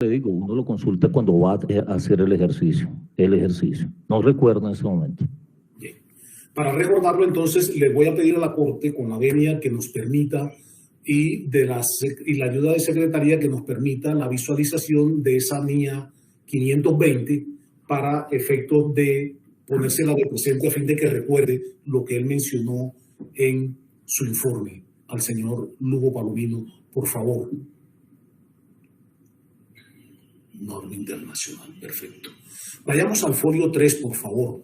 te digo, uno lo consulta cuando va a hacer el ejercicio. No recuerdo en este momento. Bien. Para recordarlo, entonces, le voy a pedir a la Corte, con la venia, que nos permita y la ayuda de secretaría que nos permita la visualización de esa NIA 520 para efectos de ponérsela de presente a fin de que recuerde lo que él mencionó en su informe al señor Lugo Palomino, por favor. Norma internacional, perfecto. Vayamos al folio 3, por favor.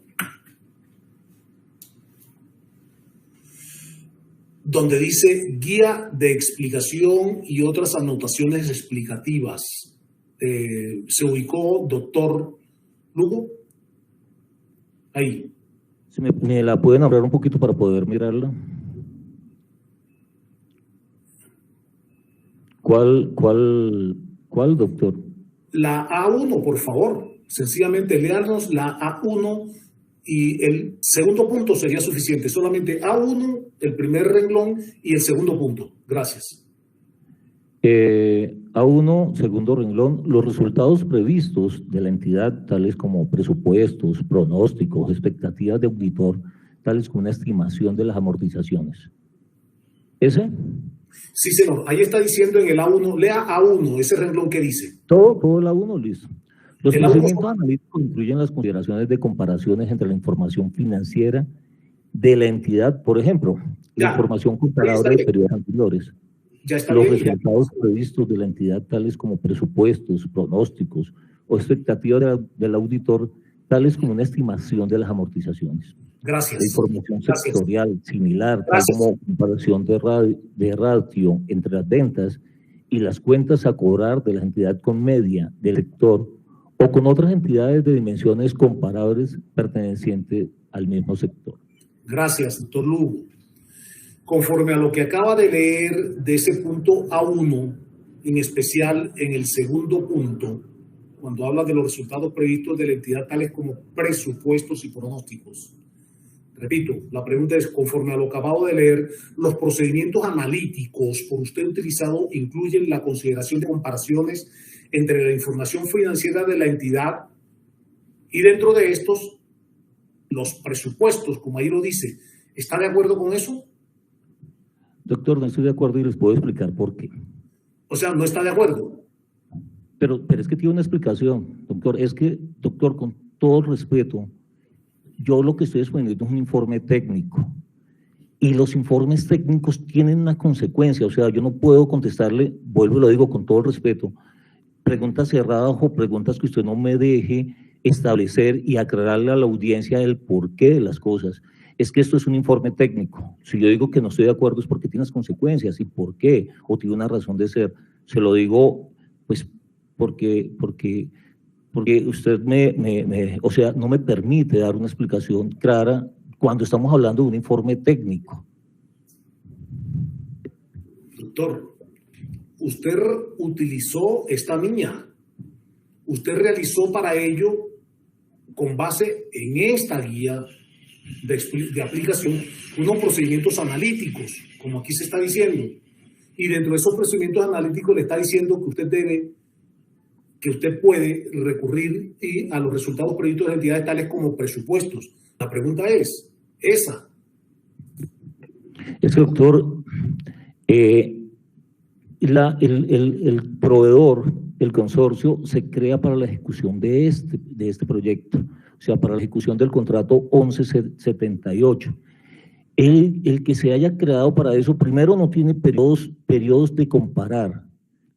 Donde dice guía de explicación y otras anotaciones explicativas. ¿Se ubicó, doctor Lugo? Ahí. Si me la pueden hablar un poquito para poder mirarla. ¿Cuál, doctor? La A1, por favor. Sencillamente learnos la A1 y el segundo punto sería suficiente. Solamente A1, el primer renglón y el segundo punto. Gracias. A1, segundo renglón, los resultados previstos de la entidad, tales como presupuestos, pronósticos, expectativas de auditor, tales como una estimación de las amortizaciones. ¿Ese? Sí, señor. Ahí está diciendo en el A1, lea A1, ese renglón que dice. Todo el A1, listo. Los procedimientos analíticos incluyen las consideraciones de comparaciones entre la información financiera de la entidad, por ejemplo, la información comparadora de periodos anteriores, los resultados previstos de la entidad, tales como presupuestos, pronósticos o expectativas del auditor, tales como una estimación de las amortizaciones. Gracias. La información sectorial similar, tal como comparación de ratio entre las ventas y las cuentas a cobrar de la entidad con media del sector o con otras entidades de dimensiones comparables pertenecientes al mismo sector. Gracias, doctor Lugo. Conforme a lo que acaba de leer de ese punto A1, en especial en el segundo punto, cuando habla de los resultados previstos de la entidad tales como presupuestos y pronósticos. Repito, la pregunta es, conforme a lo que acabo de leer, los procedimientos analíticos por usted utilizado incluyen la consideración de comparaciones entre la información financiera de la entidad y dentro de estos, los presupuestos, como ahí lo dice. ¿Está de acuerdo con eso? Doctor, no estoy de acuerdo y les puedo explicar por qué. O sea, ¿no está de acuerdo? Pero es que tiene una explicación, doctor. Es que, doctor, con todo el respeto, yo lo que estoy exponiendo es un informe técnico y los informes técnicos tienen una consecuencia. O sea, yo no puedo contestarle, vuelvo y lo digo con todo el respeto, preguntas cerradas o preguntas que usted no me deje establecer y aclararle a la audiencia el porqué de las cosas. Es que esto es un informe técnico. Si yo digo que no estoy de acuerdo es porque tiene unas consecuencias y por qué, o tiene una razón de ser. Se lo digo, pues, porque usted o sea, no me permite dar una explicación clara cuando estamos hablando de un informe técnico. Doctor, usted utilizó esta NIA. Usted realizó para ello, con base en esta guía de aplicación, unos procedimientos analíticos, como aquí se está diciendo. Y dentro de esos procedimientos analíticos le está diciendo que usted puede recurrir a los resultados previstos de entidades tales como presupuestos. La pregunta es esa. Es que, doctor, el proveedor, el consorcio, se crea para la ejecución de este proyecto, o sea, para la ejecución del contrato 1178. El que se haya creado para eso, primero no tiene periodos de comparar,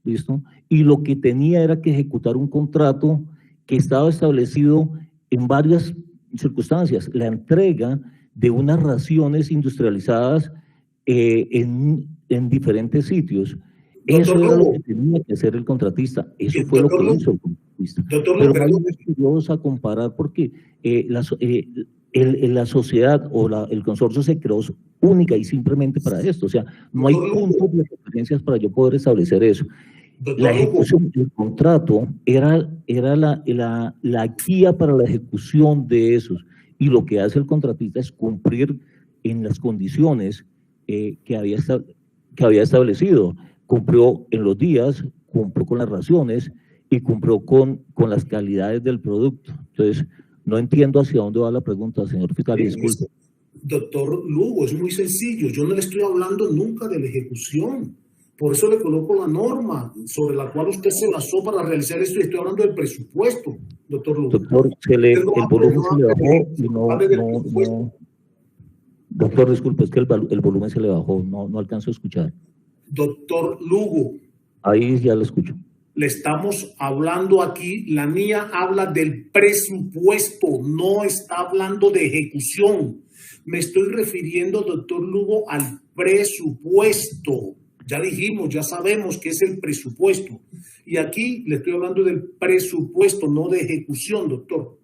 ¿listo? Y lo que tenía era que ejecutar un contrato que estaba establecido en varias circunstancias, la entrega de unas raciones industrializadas en diferentes sitios. Eso era lo que tenía que hacer el contratista, eso fue lo que hizo el contratista. Pero no hay periodos a comparar porque la sociedad o el consorcio se creó única y simplemente para esto, o sea, no hay puntos de referencias para yo poder establecer eso. La ejecución del contrato era la guía para la ejecución de esos, y lo que hace el contratista es cumplir en las condiciones que había establecido. Cumplió en los días, cumplió con las razones y cumplió con las calidades del producto. Entonces, no entiendo hacia dónde va la pregunta, señor fiscal, disculpe. Doctor Lugo, es muy sencillo. Yo no le estoy hablando nunca de la ejecución. Por eso le coloco la norma sobre la cual usted se basó para realizar esto y estoy hablando del presupuesto, doctor Lugo. Doctor, el volumen se le bajó y no. Doctor, disculpe, es que el volumen se le bajó, no alcanzo a escuchar. Doctor Lugo. Ahí ya lo escucho. Le estamos hablando aquí, la mía habla del presupuesto, no está hablando de ejecución. Me estoy refiriendo, doctor Lugo, al presupuesto. Ya dijimos, ya sabemos que es el presupuesto. Y aquí le estoy hablando del presupuesto, no de ejecución, doctor.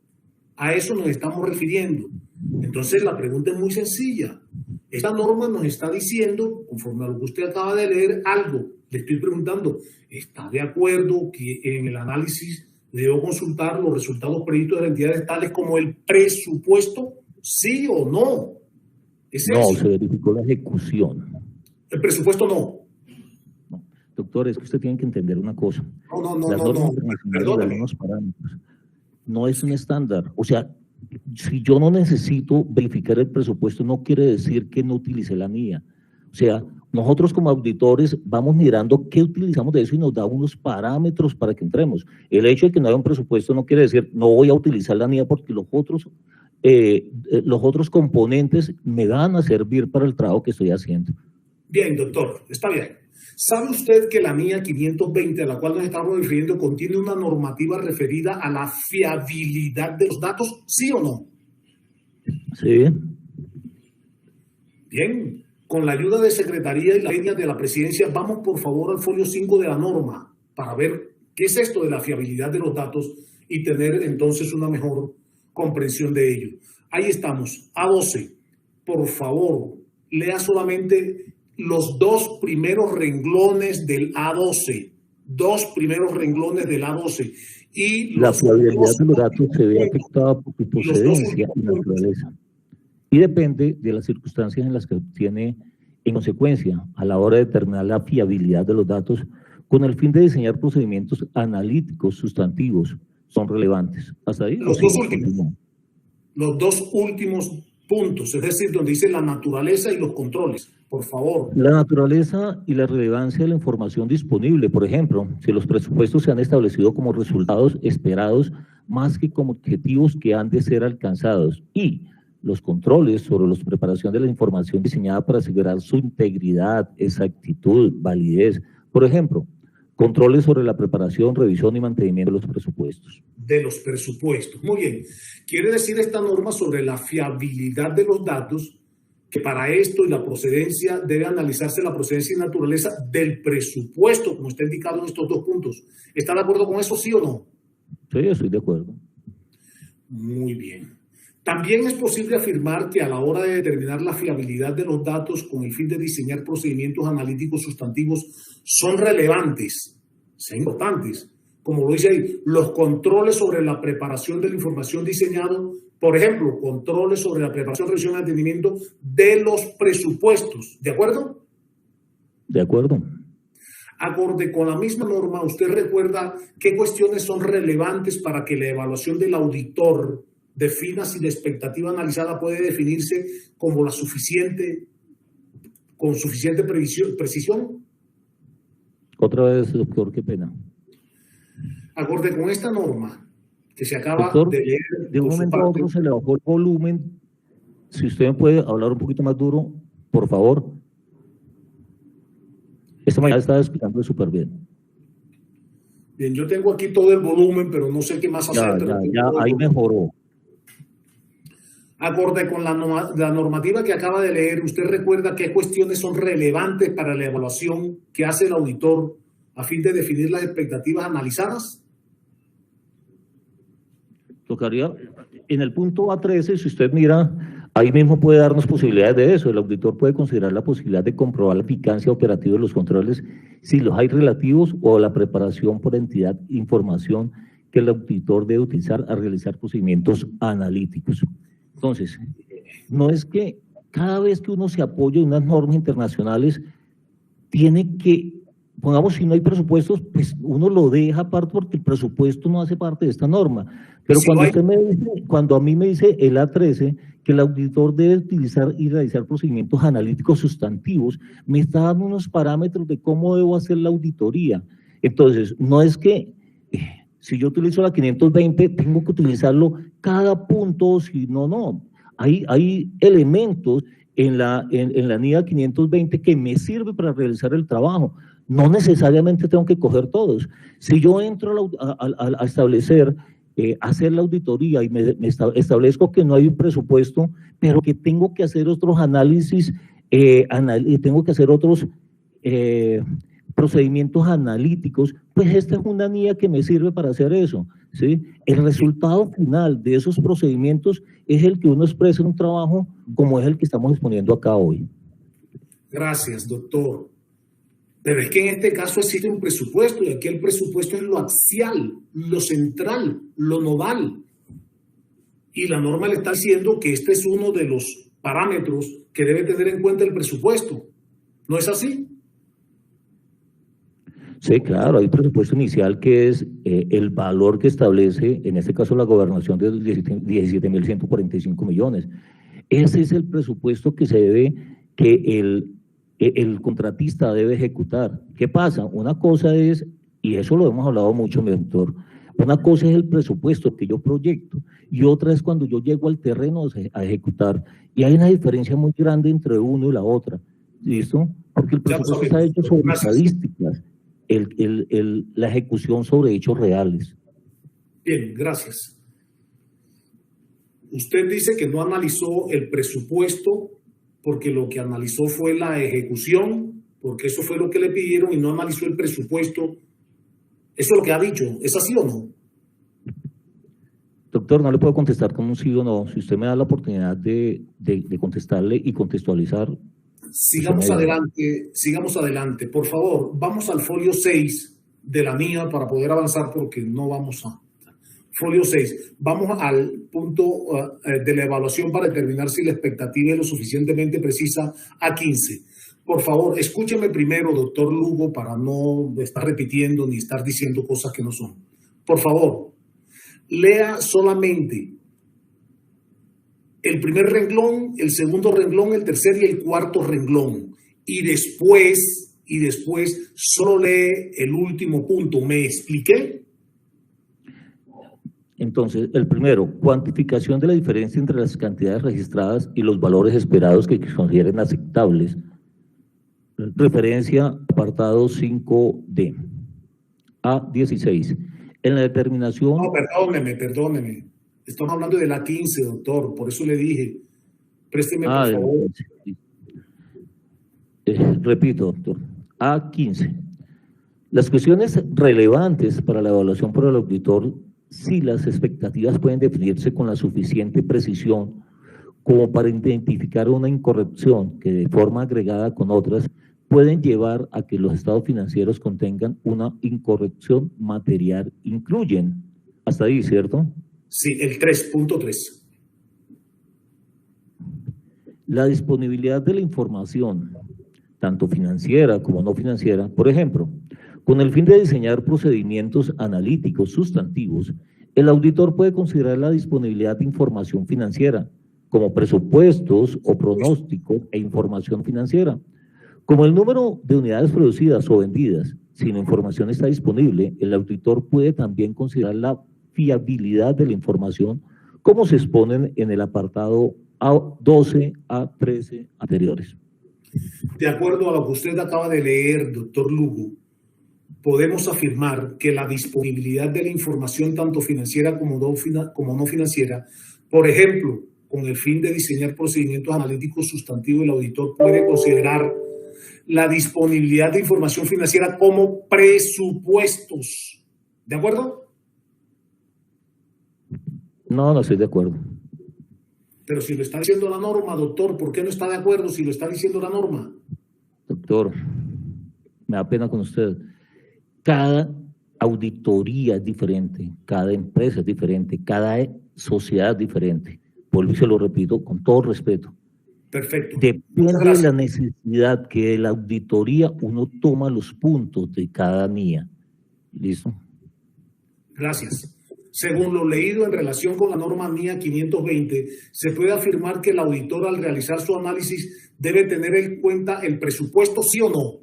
A eso nos estamos refiriendo. Entonces, la pregunta es muy sencilla. Esta norma nos está diciendo, conforme a lo que usted acaba de leer, algo. Le estoy preguntando, ¿está de acuerdo que en el análisis debo consultar los resultados previstos de las entidades tales como el presupuesto? ¿Sí o no? No, se verificó la ejecución. ¿El presupuesto no? No. Doctor, es que usted tiene que entender una cosa. No. Perdóneme. Unos parámetros. No es un estándar. O sea, si yo no necesito verificar el presupuesto, no quiere decir que no utilice la mía. O sea, nosotros como auditores vamos mirando qué utilizamos de eso y nos da unos parámetros para que entremos. El hecho de que no haya un presupuesto no quiere decir no voy a utilizar la mía porque los otros componentes me van a servir para el trabajo que estoy haciendo. Bien, doctor, está bien. ¿Sabe usted que la mía 520, a la cual nos estamos refiriendo, contiene una normativa referida a la fiabilidad de los datos? ¿Sí o no? Sí. Bien. Con la ayuda de Secretaría y la línea de la Presidencia, vamos por favor al folio 5 de la norma para ver qué es esto de la fiabilidad de los datos y tener entonces una mejor comprensión de ello. Ahí estamos, A12. Por favor, lea solamente los dos primeros renglones del A12. Dos primeros renglones del A12. Y la fiabilidad de los datos se ve afectada por su procedencia y naturaleza. Y depende de las circunstancias en las que tiene en consecuencia a la hora de determinar la fiabilidad de los datos con el fin de diseñar procedimientos analíticos sustantivos son relevantes. Hasta ahí. Los dos últimos puntos, es decir, donde dice la naturaleza y los controles, por favor. La naturaleza y la relevancia de la información disponible, por ejemplo, si los presupuestos se han establecido como resultados esperados más que como objetivos que han de ser alcanzados y los controles sobre la preparación de la información diseñada para asegurar su integridad, exactitud, validez. Por ejemplo, controles sobre la preparación, revisión y mantenimiento de los presupuestos. De los presupuestos. Muy bien. Quiere decir esta norma sobre la fiabilidad de los datos que para esto y la procedencia debe analizarse la procedencia y naturaleza del presupuesto, como está indicado en estos dos puntos. ¿Está de acuerdo con eso, sí o no? Sí, estoy de acuerdo. Muy bien. También es posible afirmar que a la hora de determinar la fiabilidad de los datos con el fin de diseñar procedimientos analíticos sustantivos son relevantes, son importantes, como lo dice ahí, los controles sobre la preparación de la información diseñada, por ejemplo, controles sobre la preparación, revisión y mantenimiento de los presupuestos. ¿De acuerdo? De acuerdo. Acorde con la misma norma, ¿usted recuerda qué cuestiones son relevantes para que la evaluación del auditor defina si la expectativa analizada puede definirse como con suficiente precisión? Otra vez, doctor, qué pena. Acorde con esta norma que se acaba de leer. De un momento a otro se le bajó el volumen. Si usted me puede hablar un poquito más duro, por favor. Esta mañana estaba explicando súper bien. Bien, yo tengo aquí todo el volumen, pero no sé qué más hacer. Ya, ahí mejoró. Acorde con la normativa que acaba de leer, ¿usted recuerda qué cuestiones son relevantes para la evaluación que hace el auditor a fin de definir las expectativas analizadas? Tocaría, en el punto A13, si usted mira, ahí mismo puede darnos posibilidades de eso. El auditor puede considerar la posibilidad de comprobar la eficacia operativa de los controles si los hay relativos o la preparación por entidad, información que el auditor debe utilizar a realizar procedimientos analíticos. Entonces, no es que cada vez que uno se apoya en unas normas internacionales, tiene que pongamos, si no hay presupuestos, pues uno lo deja aparte porque el presupuesto no hace parte de esta norma. Pero Si cuando no hay- usted me dice, cuando a mí me dice el A13 que el auditor debe utilizar y realizar procedimientos analíticos sustantivos, me está dando unos parámetros de cómo debo hacer la auditoría. Entonces, no es que si yo utilizo la 520, tengo que utilizarlo cada punto, si no, no. Hay elementos en la NIA 520 que me sirve para realizar el trabajo. No necesariamente tengo que coger todos. Si yo entro a establecer, hacer la auditoría y me establezco que no hay un presupuesto, pero que tengo que hacer otros análisis, tengo que hacer otros procedimientos analíticos, pues esta es una NIA que me sirve para hacer eso, ¿sí? El resultado final de esos procedimientos es el que uno expresa en un trabajo como es el que estamos exponiendo acá hoy. Gracias, doctor. Pero es que en este caso existe un presupuesto y aquí el presupuesto es lo axial, lo central, lo nodal. Y la norma le está diciendo que este es uno de los parámetros que debe tener en cuenta el presupuesto. ¿No es así? Sí, claro, hay presupuesto inicial que es el valor que establece, en este caso la gobernación de 17.145 millones. Ese es el presupuesto que se debe, que el contratista debe ejecutar. ¿Qué pasa? Una cosa es, y eso lo hemos hablado mucho, mi doctor, una cosa es el presupuesto que yo proyecto y otra es cuando yo llego al terreno a ejecutar. Y hay una diferencia muy grande entre uno y la otra. ¿Listo? Porque el presupuesto está hecho sobre estadísticas, la ejecución sobre hechos reales. Bien, gracias. Usted dice que no analizó el presupuesto porque lo que analizó fue la ejecución, porque eso fue lo que le pidieron y no analizó el presupuesto. Eso es lo que ha dicho. ¿Es así o no? Doctor, no le puedo contestar con un sí o no. Si usted me da la oportunidad de contestarle y contextualizar. Sigamos adelante. Por favor, vamos al folio 6 de la mía para poder avanzar porque no vamos a... Folio 6. Vamos al punto de la evaluación para determinar si la expectativa es lo suficientemente precisa. A15. Por favor, escúcheme primero, doctor Lugo, para no estar repitiendo ni estar diciendo cosas que no son. Por favor, lea solamente el primer renglón, el segundo renglón, el tercer y el cuarto renglón. Y después solo lee el último punto. ¿Me expliqué? Entonces, el primero, cuantificación de la diferencia entre las cantidades registradas y los valores esperados que se consideren aceptables. Referencia apartado 5D. A16. En la determinación... No, perdóneme. Estamos hablando de la 15, doctor. Por eso le dije, présteme por favor. Repito, doctor. A15. Las cuestiones relevantes para la evaluación por el auditor, si las expectativas pueden definirse con la suficiente precisión como para identificar una incorrección que de forma agregada con otras pueden llevar a que los estados financieros contengan una incorrección material, incluyen. Hasta ahí, ¿cierto? Sí, el 3.3. La disponibilidad de la información, tanto financiera como no financiera, por ejemplo, con el fin de diseñar procedimientos analíticos sustantivos, el auditor puede considerar la disponibilidad de información financiera, como presupuestos o pronósticos e información financiera, como el número de unidades producidas o vendidas. Si la información está disponible, el auditor puede también considerar la fiabilidad de la información, como se exponen en el apartado A12 a 13 anteriores. De acuerdo a lo que usted acaba de leer, doctor Lugo, podemos afirmar que la disponibilidad de la información tanto financiera como no financiera, por ejemplo, con el fin de diseñar procedimientos analíticos sustantivos, el auditor puede considerar la disponibilidad de información financiera como presupuestos. ¿De acuerdo? No, no estoy de acuerdo. Pero si lo está diciendo la norma, doctor, ¿por qué no está de acuerdo si lo está diciendo la norma? Doctor, me da pena con usted. Cada auditoría es diferente, cada empresa es diferente, cada sociedad es diferente. Vuelvo y se lo repito con todo respeto. Perfecto. Depende de la necesidad que de la auditoría uno toma los puntos de cada NIA. ¿Listo? Gracias. Según lo leído en relación con la norma NIA 520, se puede afirmar que el auditor al realizar su análisis debe tener en cuenta el presupuesto, ¿sí o no?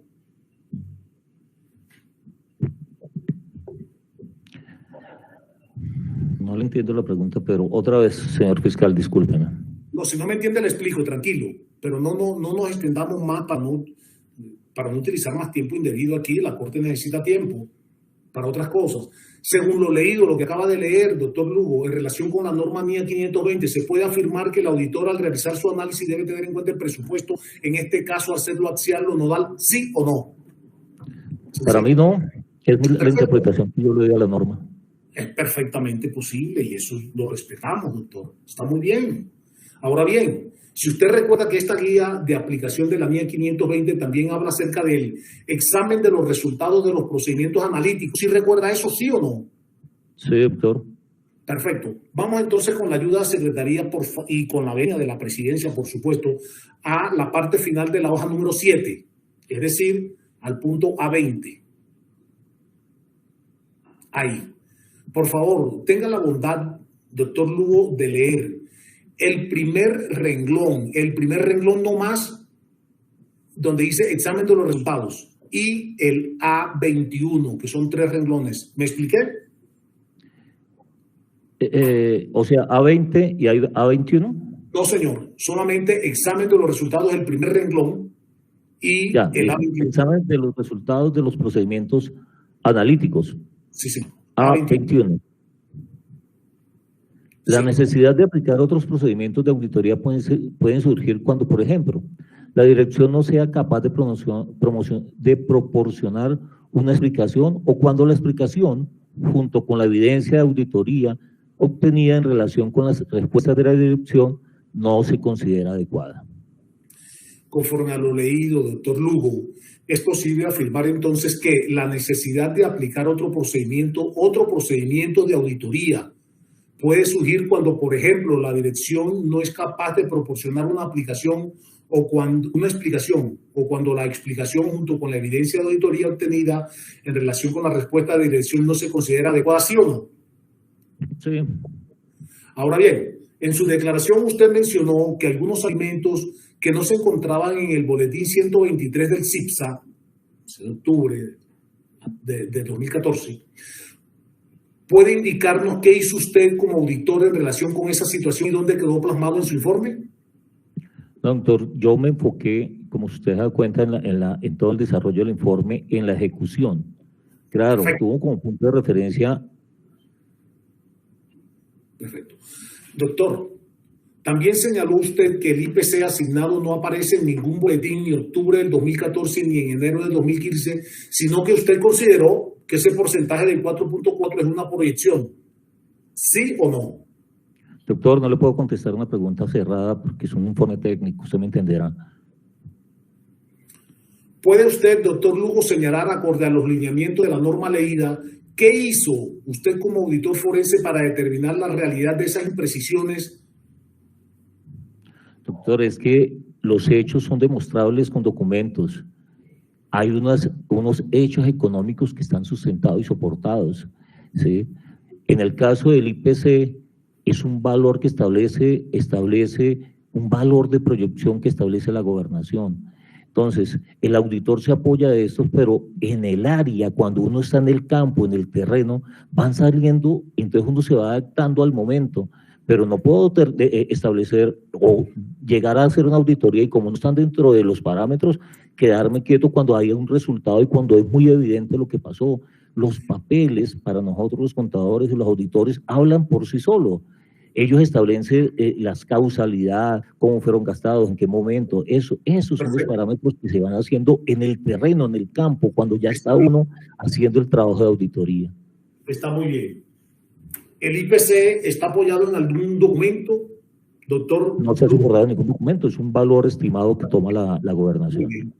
No le entiendo la pregunta, pero otra vez, señor fiscal, discúlpeme. No, si no me entiende, le explico, tranquilo. Pero no nos extendamos más para no utilizar más tiempo indebido aquí. La Corte necesita tiempo para otras cosas. Según lo leído, lo que acaba de leer, doctor Lugo, en relación con la norma NIA 520, se puede afirmar que el auditor al realizar su análisis debe tener en cuenta el presupuesto, en este caso hacerlo axial o nodal, ¿sí o no? Para mí no, es la interpretación que yo le doy a la norma. Es perfectamente posible y eso lo respetamos, doctor. Está muy bien. Ahora bien, si usted recuerda que esta guía de aplicación de la NIA 520 también habla acerca del examen de los resultados de los procedimientos analíticos, ¿sí recuerda eso, sí o no? Sí, doctor. Perfecto. Vamos entonces con la ayuda de Secretaría y con la venia de la Presidencia, por supuesto, a la parte final de la hoja número 7, es decir, al punto A20. Ahí. Por favor, tenga la bondad, doctor Lugo, de leer el primer renglón no más, donde dice examen de los resultados, y el A21, que son 3 renglones. ¿Me expliqué? O sea, A20 y A21. No, señor. Solamente examen de los resultados del primer renglón y ya, el A21. Examen de los resultados de los procedimientos analíticos. Sí, sí. A21. La necesidad de aplicar otros procedimientos de auditoría pueden surgir cuando, por ejemplo, la dirección no sea capaz de proporcionar una explicación o cuando la explicación, junto con la evidencia de auditoría obtenida en relación con las respuestas de la dirección, no se considera adecuada. Conforme a lo leído, doctor Lugo, es posible afirmar entonces que la necesidad de aplicar otro procedimiento de auditoría puede surgir cuando, por ejemplo, la dirección no es capaz de proporcionar una explicación o cuando la explicación junto con la evidencia de auditoría obtenida en relación con la respuesta de dirección no se considera adecuada, ¿sí o no? Sí. Ahora bien, en su declaración usted mencionó que algunos alimentos que no se encontraban en el boletín 123 del CIPSA, de octubre de 2014, ¿puede indicarnos qué hizo usted como auditor en relación con esa situación y dónde quedó plasmado en su informe? Doctor, yo me enfoqué, como usted se da cuenta, en todo el desarrollo del informe, en la ejecución. Claro, perfecto. Tuvo como punto de referencia. Perfecto. Doctor, también señaló usted que el IPC asignado no aparece en ningún boletín ni en octubre del 2014 ni en enero del 2015, sino que usted consideró que ese porcentaje del 4.4 es una proyección. ¿Sí o no? Doctor, no le puedo contestar una pregunta cerrada porque es un informe técnico, usted me entenderá. ¿Puede usted, doctor Lugo, señalar, acorde a los lineamientos de la norma leída, qué hizo usted como auditor forense para determinar la realidad de esas imprecisiones? Doctor, es que los hechos son demostrables con documentos. Hay unos hechos económicos que están sustentados y soportados, ¿sí? En el caso del IPC, es un valor que establece un valor de proyección que establece la gobernación. Entonces, el auditor se apoya de estos, pero en el área, cuando uno está en el campo, en el terreno, van saliendo, entonces uno se va adaptando al momento, pero no puedo establecer o llegar a hacer una auditoría y como no están dentro de los parámetros, quedarme quieto cuando haya un resultado y cuando es muy evidente lo que pasó. Los papeles, para nosotros los contadores y los auditores, hablan por sí solos. Ellos establecen las causalidades, cómo fueron gastados, en qué momento. Esos son los parámetros que se van haciendo en el terreno, en el campo, cuando ya está uno haciendo el trabajo de auditoría. Está muy bien. ¿El IPC está apoyado en algún documento, doctor? No se ha subornado en ningún documento, es un valor estimado que toma la gobernación.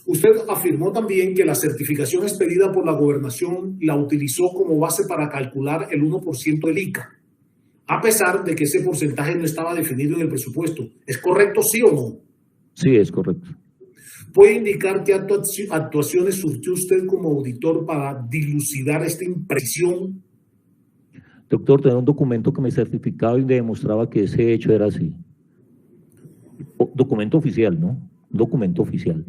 Usted afirmó también que la certificación expedida por la gobernación la utilizó como base para calcular el 1% del ICA. a pesar de que ese porcentaje no estaba definido en el presupuesto. ¿Es correcto, sí o no? Sí, es correcto. ¿Puede indicar qué actuaciones surgió usted como auditor para dilucidar esta imprecisión? Doctor, tenía un documento que me certificaba y me demostraba que ese hecho era así. Documento oficial, ¿no? Documento oficial.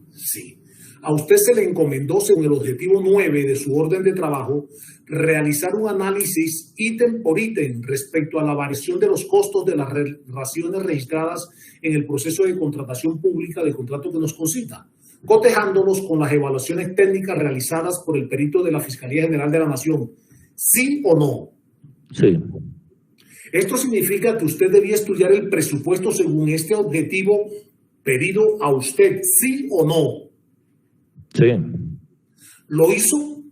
Sí. A usted se le encomendó, según el objetivo 9 de su orden de trabajo, realizar un análisis ítem por ítem respecto a la variación de los costos de las raciones registradas en el proceso de contratación pública del contrato que nos concita, cotejándolos con las evaluaciones técnicas realizadas por el perito de la Fiscalía General de la Nación. ¿Sí o no? Sí. Esto significa que usted debía estudiar el presupuesto según este objetivo pedido a usted, ¿sí o no? Sí. ¿Lo hizo?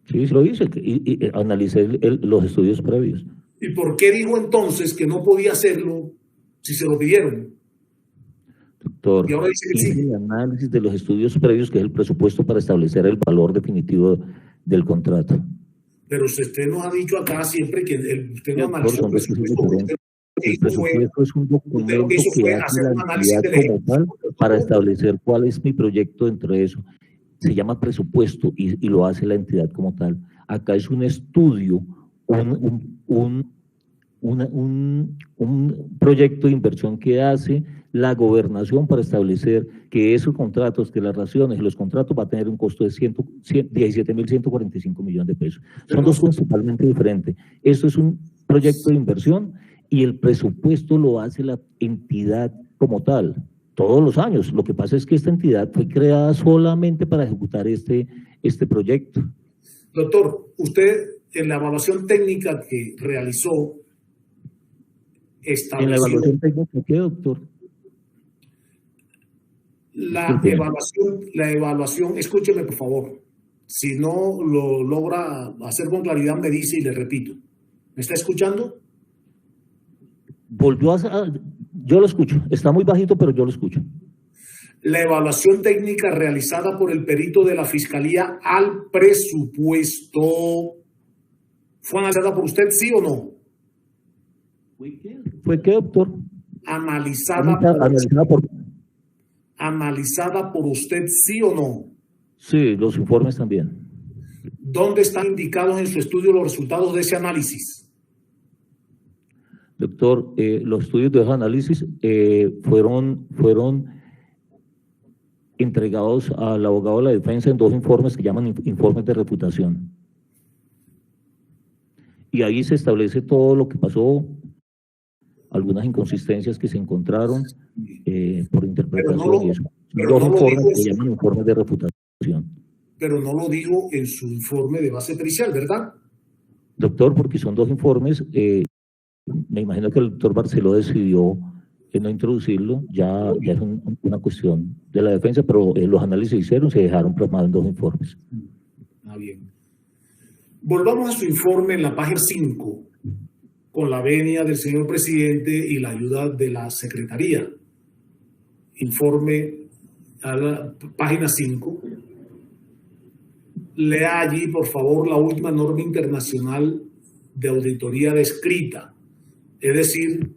Sí, lo hice y analicé los estudios previos. ¿Y por qué dijo entonces que no podía hacerlo si se lo pidieron? Doctor, Y ahora dice que hice sí. el análisis de los estudios previos, que es el presupuesto para establecer el valor definitivo del contrato. Pero usted nos ha dicho acá siempre que usted no Doctor, analizó el son dos cosas presupuesto. diferentes. El presupuesto es un Usted lo que documento hizo que fue hace hacer la un análisis entidad del como ejercicio. tal para establecer cuál es mi proyecto dentro de eso. Se llama presupuesto y lo hace la entidad como tal. Acá es un estudio, un proyecto de inversión que hace la gobernación para establecer que esos contratos, que las raciones y los contratos va a tener un costo de 17.145 millones de pesos. Son dos cosas totalmente diferentes. Esto es un proyecto de inversión y el presupuesto lo hace la entidad como tal, todos los años. Lo que pasa es que esta entidad fue creada solamente para ejecutar este proyecto. Doctor, usted en la evaluación técnica que realizó estableció… ¿En la evaluación técnica qué, doctor? La evaluación, escúcheme por favor, si no lo logra hacer con claridad me dice y le repito. ¿Me está escuchando? Yo lo escucho, está muy bajito, pero yo lo escucho. La evaluación técnica realizada por el perito de la Fiscalía al presupuesto, ¿fue analizada por usted, sí o no? ¿Fue qué, doctor? Analizada por usted, sí o no. Sí, los informes también. ¿Dónde están indicados en su estudio los resultados de ese análisis? Doctor, los estudios de ese análisis fueron entregados al abogado de la defensa en dos informes que llaman informes de reputación. Y ahí se establece todo lo que pasó, algunas inconsistencias que se encontraron por interpretación y eso. Dos informes que llaman informes de reputación. Pero no lo dijo en su informe de base pericial, ¿verdad? Doctor, porque son dos informes, me imagino que el doctor Barceló decidió no introducirlo, ya es una cuestión de la defensa, pero los análisis se hicieron, se dejaron plasmados en dos informes. Ah, bien. Volvamos a su informe en la página 5, con la venia del señor presidente y la ayuda de la secretaría. Informe a la página 5. Lea allí, por favor, la última norma internacional de auditoría descrita. Es decir,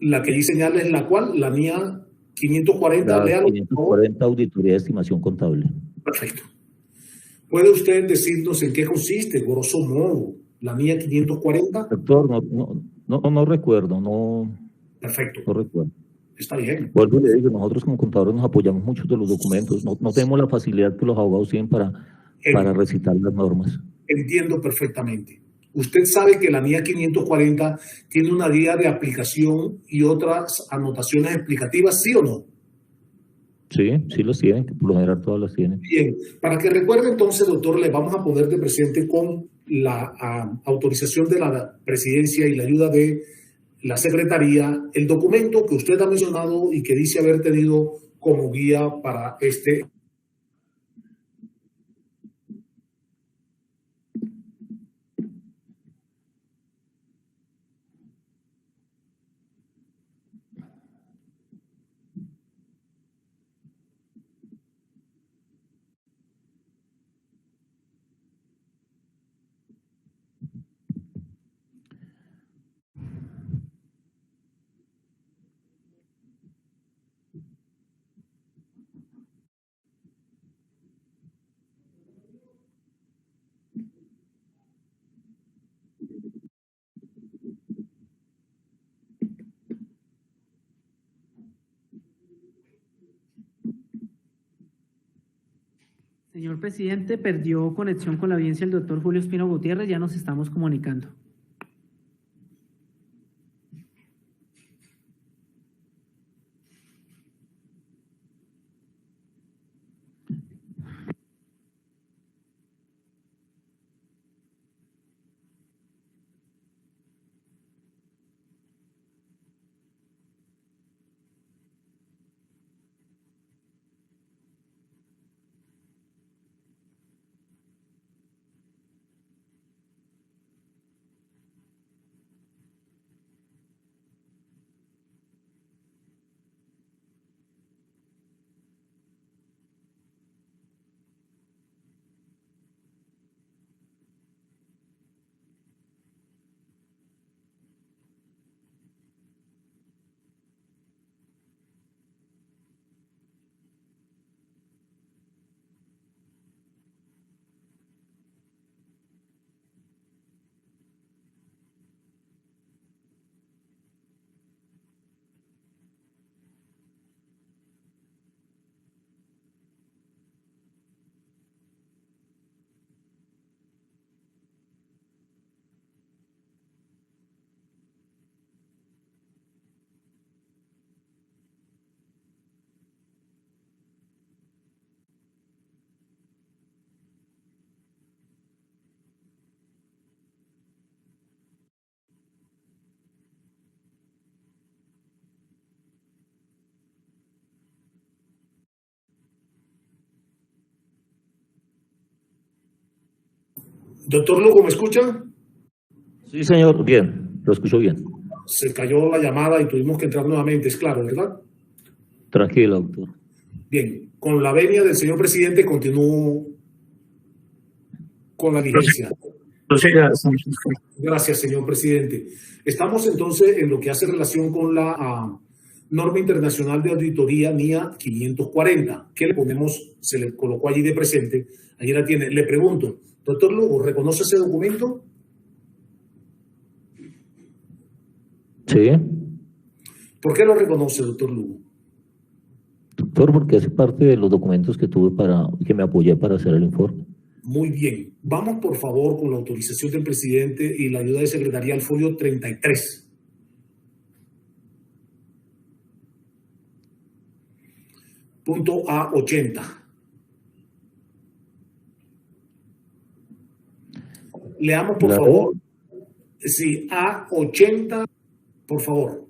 la que allí señala es la cual, la mía 540. La 540 auditoría de estimación contable. Perfecto. ¿Puede usted decirnos en qué consiste, grosso modo, la mía 540? Doctor, no recuerdo, Perfecto. No recuerdo. Está bien. Vuelvo y le digo, nosotros como contadores nos apoyamos mucho de los documentos, no tenemos la facilidad que los abogados tienen para recitar las normas. Entiendo perfectamente. Usted sabe que la mía 540 tiene una guía de aplicación y otras anotaciones explicativas, ¿sí o no? Sí los tienen, que por lo general todas las tienen. Bien, para que recuerde entonces, doctor, le vamos a poner de presente con la autorización de la presidencia y la ayuda de la secretaría el documento que usted ha mencionado y que dice haber tenido como guía para este. Señor presidente, perdió conexión con la audiencia el doctor Julio Espino Gutiérrez, ya nos estamos comunicando. Doctor Lugo, ¿me escucha? Sí, señor, bien, lo escucho bien. Se cayó la llamada y tuvimos que entrar nuevamente, es claro, ¿verdad? Tranquilo, doctor. Bien, con la venia del señor presidente continúo con la diligencia. Gracias, señor presidente. Estamos entonces en lo que hace relación con la norma internacional de auditoría NIA 540. ¿Qué le ponemos? Se le colocó allí de presente. Allí la tiene. Le pregunto, doctor Lugo, ¿reconoce ese documento? Sí, ¿Por qué lo reconoce, doctor Lugo? doctor, porque hace parte de los documentos que tuve que me apoyé para hacer el informe. Muy bien. Vamos, por favor, con la autorización del presidente y la ayuda de secretaría al folio 33. Punto A80. Leamos, por favor. Sí, A80, por favor.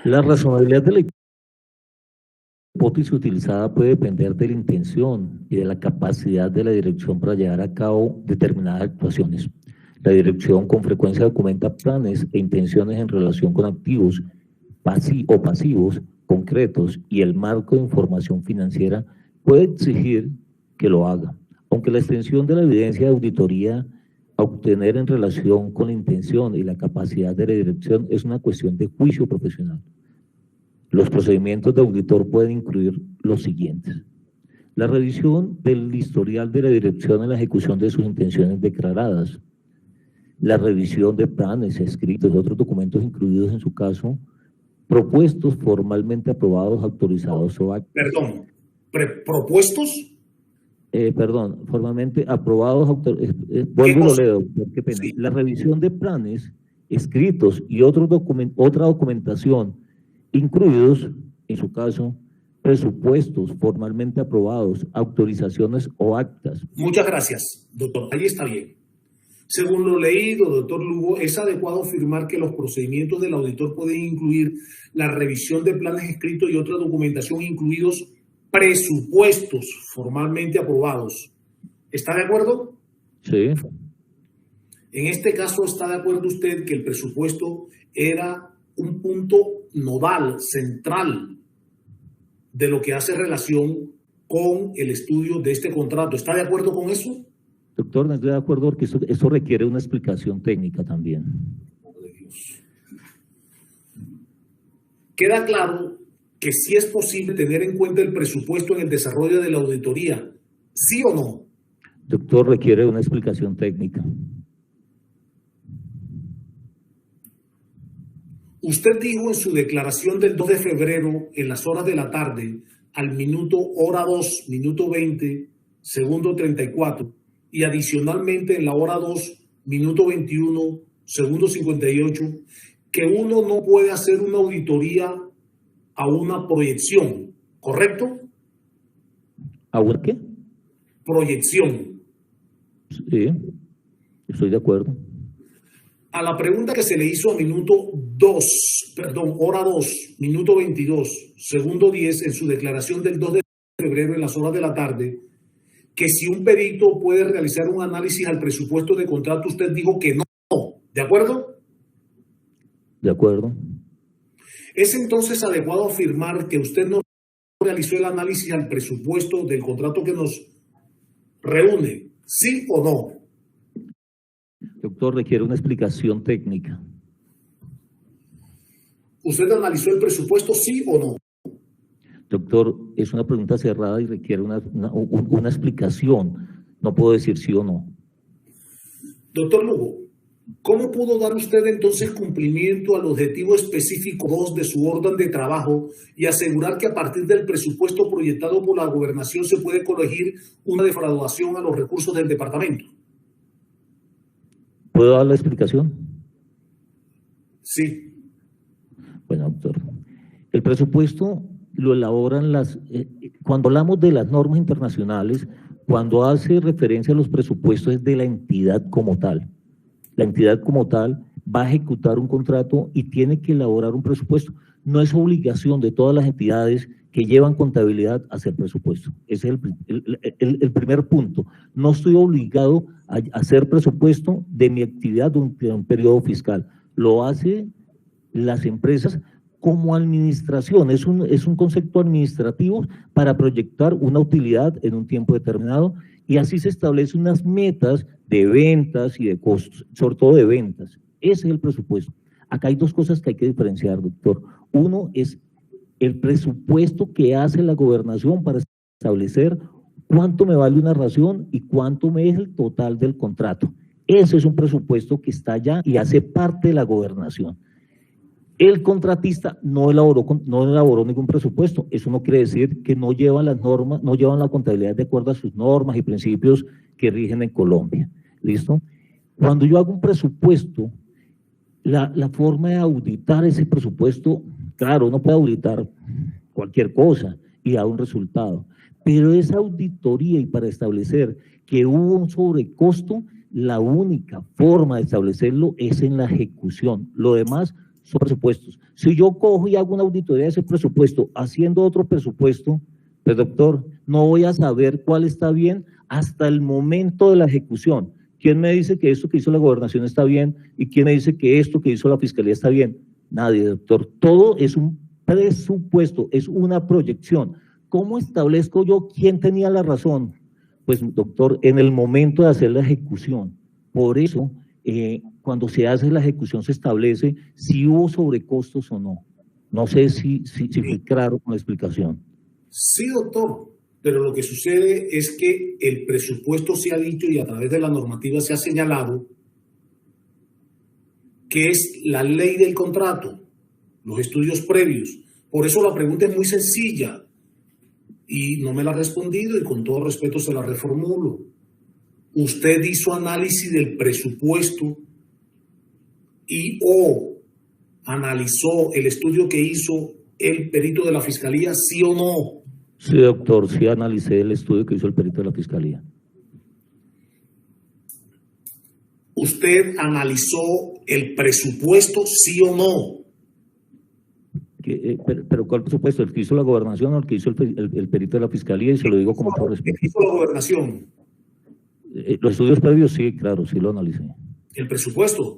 La razonabilidad de la hipótesis utilizada puede depender de la intención y de la capacidad de la dirección para llevar a cabo determinadas actuaciones. La dirección con frecuencia documenta planes e intenciones en relación con activos o pasivos concretos y el marco de información financiera puede exigir que lo haga, aunque la extensión de la evidencia de auditoría a obtener en relación con la intención y la capacidad de la dirección es una cuestión de juicio profesional. Los procedimientos de auditor pueden incluir los siguientes: la revisión del historial de la dirección en la ejecución de sus intenciones declaradas, la revisión de planes, escritos y otros documentos incluidos en su caso, propuestos formalmente aprobados, autorizados o actos. Perdón, ¿propuestos? Formalmente aprobados, vuelvo y lo leo, qué pena. Sí. La revisión de planes, escritos y otra documentación, incluidos, en su caso, presupuestos formalmente aprobados, autorizaciones o actas. Muchas gracias, doctor. Ahí está bien. Según lo leído, doctor Lugo, es adecuado afirmar que los procedimientos del auditor pueden incluir la revisión de planes escritos y otra documentación, incluidos presupuestos formalmente aprobados. ¿Está de acuerdo? Sí. En este caso, ¿está de acuerdo usted que el presupuesto era un punto nodal, central, de lo que hace relación con el estudio de este contrato? ¿Está de acuerdo con eso? Doctor, no estoy de acuerdo porque eso requiere una explicación técnica también. Queda claro que sí es posible tener en cuenta el presupuesto en el desarrollo de la auditoría, ¿sí o no? Doctor, requiere una explicación técnica. Usted dijo en su declaración del 2 de febrero, en las horas de la tarde, al minuto hora 2, minuto 20, segundo 34, y adicionalmente en la hora 2, minuto 21, segundo 58, que uno no puede hacer una auditoría a una proyección, ¿correcto? ¿Ahora qué? Proyección. Sí, estoy de acuerdo. A la pregunta que se le hizo a minuto 2, perdón, hora 2, minuto 22, segundo 10, en su declaración del 2 de febrero en las horas de la tarde, que si un perito puede realizar un análisis al presupuesto de contrato, usted dijo que no. ¿De acuerdo? De acuerdo. ¿Es entonces adecuado afirmar que usted no realizó el análisis al presupuesto del contrato que nos reúne? ¿Sí o no? Doctor, requiere una explicación técnica. ¿Usted analizó el presupuesto, sí o no? Doctor, es una pregunta cerrada y requiere una explicación. No puedo decir sí o no. Doctor Lugo, ¿cómo pudo dar usted entonces cumplimiento al objetivo específico 2 de su orden de trabajo y asegurar que a partir del presupuesto proyectado por la gobernación se puede corregir una defraudación a los recursos del departamento? ¿Puedo dar la explicación? Sí. Bueno, doctor, el presupuesto lo elaboran cuando hablamos de las normas internacionales, cuando hace referencia a los presupuestos es de la entidad como tal. La entidad como tal va a ejecutar un contrato y tiene que elaborar un presupuesto. No es obligación de todas las entidades que llevan contabilidad a hacer presupuesto. Ese es el primer punto. No estoy obligado a hacer presupuesto de mi actividad de un periodo fiscal. Lo hace las empresas como administración, es un concepto administrativo para proyectar una utilidad en un tiempo determinado y así se establecen unas metas de ventas y de costos, sobre todo de ventas. Ese es el presupuesto. Acá hay dos cosas que hay que diferenciar, doctor. Uno es el presupuesto que hace la gobernación para establecer cuánto me vale una ración y cuánto me es el total del contrato. Ese es un presupuesto que está allá y hace parte de la gobernación. El contratista no elaboró ningún presupuesto. Eso no quiere decir que no llevan las normas, no llevan la contabilidad de acuerdo a sus normas y principios que rigen en Colombia. ¿Listo? Cuando yo hago un presupuesto, la forma de auditar ese presupuesto, claro, uno puede auditar cualquier cosa y dar un resultado, pero esa auditoría y para establecer que hubo un sobrecosto, la única forma de establecerlo es en la ejecución. Lo demás son presupuestos. Si yo cojo y hago una auditoría de ese presupuesto haciendo otro presupuesto, pues doctor, no voy a saber cuál está bien hasta el momento de la ejecución. ¿Quién me dice que esto que hizo la gobernación está bien? ¿Y quién me dice que esto que hizo la fiscalía está bien? Nadie, doctor. Todo es un presupuesto, es una proyección. ¿Cómo establezco yo quién tenía la razón? Pues, doctor, en el momento de hacer la ejecución. Por eso, cuando se hace la ejecución se establece si hubo sobrecostos o no. No sé si fui claro con la explicación. Sí, doctor, pero lo que sucede es que el presupuesto se ha dicho y a través de la normativa se ha señalado que es la ley del contrato, los estudios previos. Por eso la pregunta es muy sencilla y no me la ha respondido y con todo respeto se la reformulo. ¿Usted hizo análisis del presupuesto y o analizó el estudio que hizo el perito de la fiscalía, sí o no? Sí, doctor, sí analicé el estudio que hizo el perito de la fiscalía. ¿Usted analizó el presupuesto, sí o no? Pero ¿cuál presupuesto? ¿El que hizo la gobernación o el que hizo el perito de la fiscalía? Y se lo digo como por respeto. ¿El que hizo la gobernación? Los estudios previos, sí, claro, sí lo analicé. ¿El presupuesto?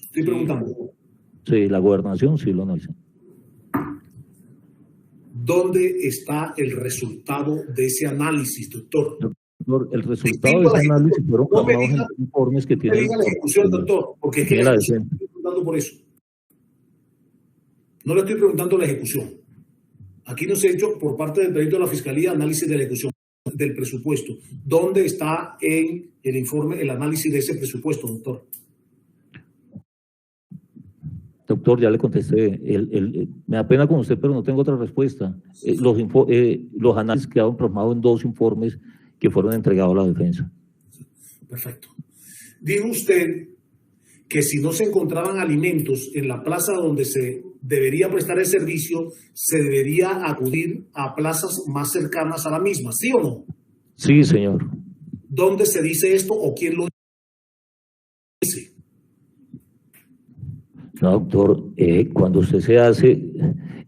Estoy preguntando. Sí, la gobernación sí lo analicé. ¿Dónde está el resultado de ese análisis, doctor? Doctor, el resultado de ese análisis fueron basados en informes que tiene. No me diga la ejecución, doctor, porque es que la ejecución, estoy preguntando por eso. No le estoy preguntando la ejecución. Aquí no se ha hecho por parte del perito de la fiscalía análisis de la ejecución del presupuesto. ¿Dónde está en el informe el análisis de ese presupuesto, doctor? Doctor, ya le contesté. Me da pena con usted, pero no tengo otra respuesta. Los análisis quedaron plasmados en 2 informes que fueron entregados a la defensa. Perfecto. Dijo usted que si no se encontraban alimentos en la plaza donde se debería prestar el servicio, se debería acudir a plazas más cercanas a la misma, ¿sí o no? Sí, señor. ¿Dónde se dice esto o quién lo dice? No, doctor, cuando usted se hace...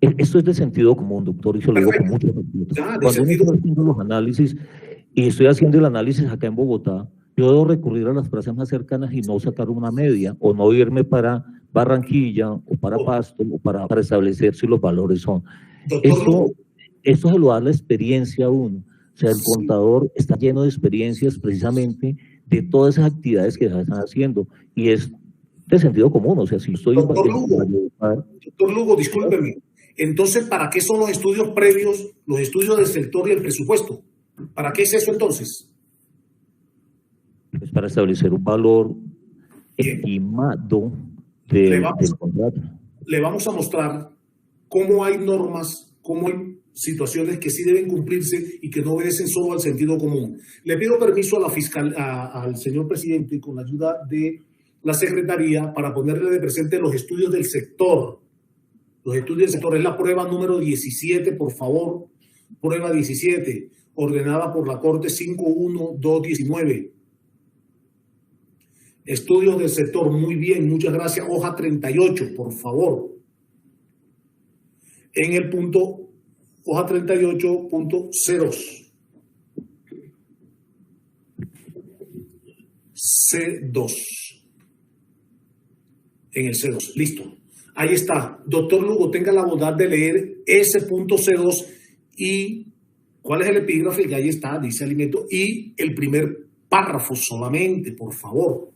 Esto es de sentido común, doctor, y se lo digo con mucho respeto. Ya, de Cuando uno sentido está haciendo los análisis, y estoy haciendo el análisis acá en Bogotá, yo debo recurrir a las plazas más cercanas y no sacar una media, o no irme para Barranquilla, o para Pasto, o para establecer si los valores son. Doctor Lugo. Esto se lo da la experiencia a uno. O sea, el contador está lleno de experiencias precisamente de todas esas actividades que se están haciendo, y es de sentido común. O sea, si estoy... Doctor Lugo, discúlpeme. Entonces, ¿para qué son los estudios previos, los estudios del sector y el presupuesto? ¿Para qué es eso entonces? Pues para establecer un valor estimado del contrato. Le vamos a mostrar cómo hay normas, cómo hay situaciones que sí deben cumplirse y que no obedecen solo al sentido común. Le pido permiso a la fiscal, al señor presidente, con la ayuda de la secretaría, para ponerle de presente los estudios del sector. Los estudios del sector es la prueba número 17, por favor. Prueba 17, ordenada por la Corte 51219. Estudios del sector, muy bien, muchas gracias. Hoja 38, por favor. En el punto, hoja 38.02. C2. En el C2, listo. Ahí está. Doctor Lugo, tenga la bondad de leer ese punto C2 y ¿cuál es el epígrafe? Que ahí está, dice alimento, y el primer párrafo solamente, por favor.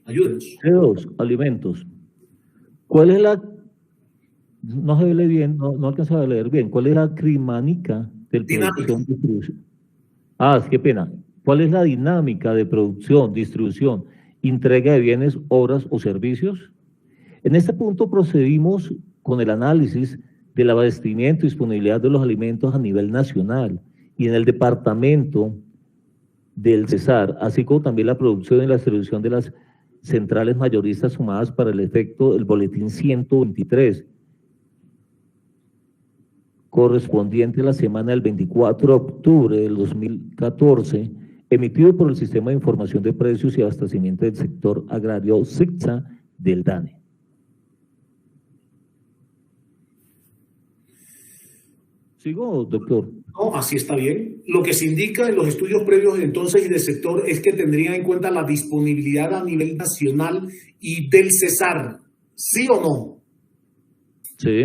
Ayúdenos. C2, alimentos. ¿Cuál es la... No se lee bien, no alcanzaba a leer bien. ¿Cuál es la crimánica del producción distribución? Qué pena. ¿Cuál es la dinámica de producción, distribución, entrega de bienes, obras o servicios? En este punto procedimos con el análisis del abastecimiento y disponibilidad de los alimentos a nivel nacional y en el departamento del Cesar, así como también la producción y la distribución de las centrales mayoristas sumadas para el efecto del boletín 123, correspondiente a la semana del 24 de octubre del 2014, emitido por el Sistema de Información de Precios y Abastecimiento del Sector Agrario SICSA del DANE. ¿Sigo, doctor? No, así está bien. Lo que se indica en los estudios previos entonces y del sector es que tendrían en cuenta la disponibilidad a nivel nacional y del Cesar. ¿Sí o no? Sí.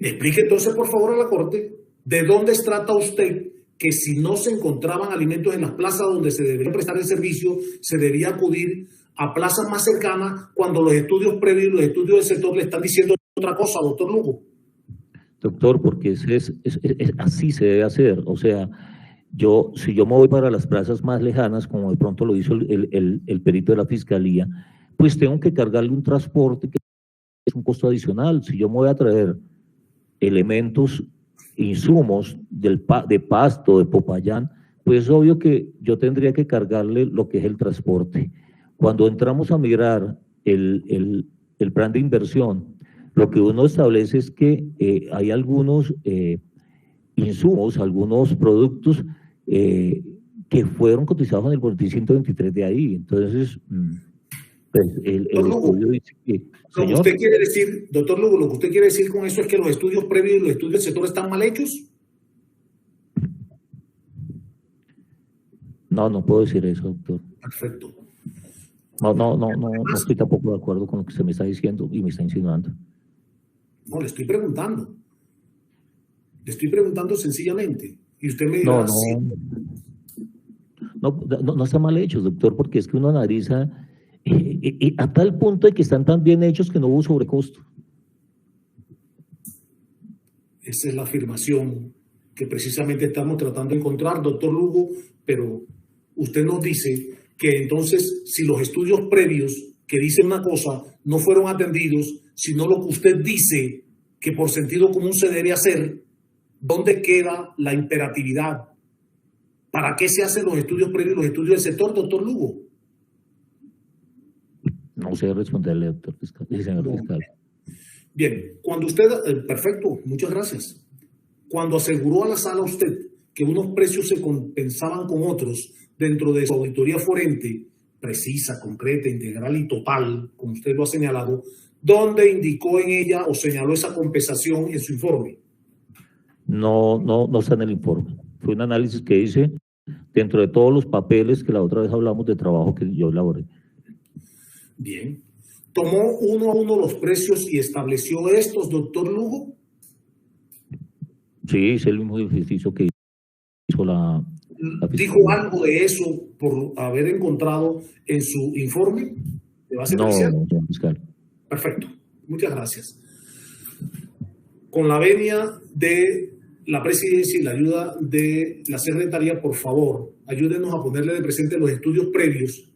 Explique entonces, por favor, a la Corte, ¿de dónde trata usted que si no se encontraban alimentos en las plazas donde se debería prestar el servicio, se debía acudir a plazas más cercanas cuando los estudios previos y los estudios del sector le están diciendo otra cosa, doctor Lugo? Doctor, porque así se debe hacer. O sea, si yo me voy para las plazas más lejanas, como de pronto lo hizo el perito de la Fiscalía, pues tengo que cargarle un transporte que es un costo adicional. Si yo me voy a traer elementos, insumos de Pasto, de Popayán, pues es obvio que yo tendría que cargarle lo que es el transporte. Cuando entramos a mirar el plan de inversión, lo que uno establece es que hay algunos insumos, algunos productos que fueron cotizados en el boletín 123 de ahí. Entonces, pues, el estudio dice que... Lo que usted quiere decir, doctor Lugo, lo que usted quiere decir con eso es que los estudios previos y los estudios del sector están mal hechos. No puedo decir eso, doctor. Perfecto. No estoy tampoco de acuerdo con lo que usted me está diciendo y me está insinuando. No, le estoy preguntando. Le estoy preguntando sencillamente. Y usted me dirá, no está mal hecho, doctor, porque es que uno analiza a tal punto de que están tan bien hechos que no hubo sobrecosto. Esa es la afirmación que precisamente estamos tratando de encontrar, doctor Lugo, pero usted nos dice que entonces si los estudios previos que dicen una cosa no fueron atendidos, sino lo que usted dice que por sentido común se debe hacer, ¿dónde queda la imperatividad? ¿Para qué se hacen los estudios previos, los estudios del sector, doctor Lugo? No sé responderle, doctor fiscal, señor fiscal. Bien, cuando usted, perfecto, muchas gracias. Cuando aseguró a la sala usted que unos precios se compensaban con otros dentro de su auditoría forense, precisa, concreta, integral y total, como usted lo ha señalado, ¿dónde indicó en ella o señaló esa compensación en su informe? No está en el informe. Fue un análisis que hice dentro de todos los papeles que la otra vez hablamos de trabajo que yo elaboré. Bien. ¿Tomó uno a uno los precios y estableció estos, doctor Lugo? Sí, hice el mismo ejercicio que hizo la ¿Dijo algo de eso por haber encontrado en su informe de base parcial? No, señor fiscal. Perfecto. Muchas gracias. Con la venia de la presidencia y la ayuda de la secretaría, por favor, ayúdenos a ponerle de presente los estudios previos.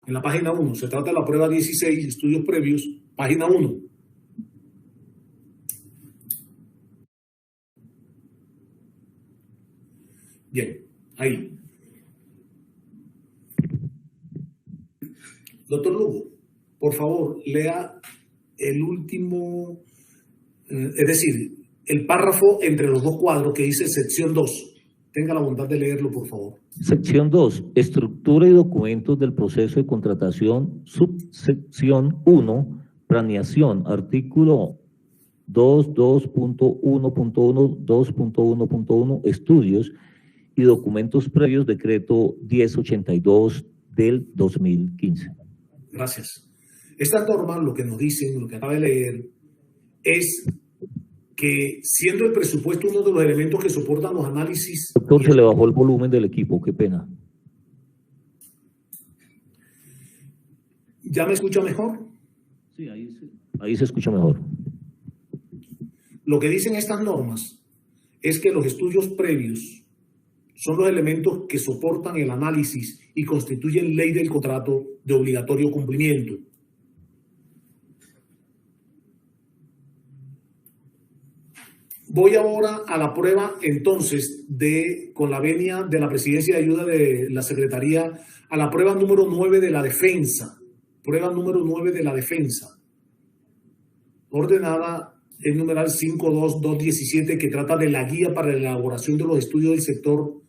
En la página 1, se trata de la prueba 16, estudios previos, página 1. Bien, ahí. Doctor Lugo, por favor, lea el último, es decir, el párrafo entre los dos cuadros que dice sección 2. Tenga la bondad de leerlo, por favor. Sección 2. Estructura y documentos del proceso de contratación. Subsección 1. Planeación. Artículo 2.1.1, 2.1.1. Estudios y documentos previos. Decreto 1082 del 2015. Gracias. Estas normas, lo que nos dicen, lo que acaba de leer, es que siendo el presupuesto uno de los elementos que soportan los análisis... Doctor, se le bajó el volumen del equipo, qué pena. ¿Ya me escucha mejor? Sí, ahí se escucha mejor. Lo que dicen estas normas es que los estudios previos son los elementos que soportan el análisis y constituyen ley del contrato de obligatorio cumplimiento. Voy ahora a la prueba, entonces, con la venia de la Presidencia de Ayuda de la Secretaría, a la prueba número 9 de la defensa. Prueba número 9 de la defensa. Ordenada en numeral 52217, que trata de la guía para la elaboración de los estudios del sector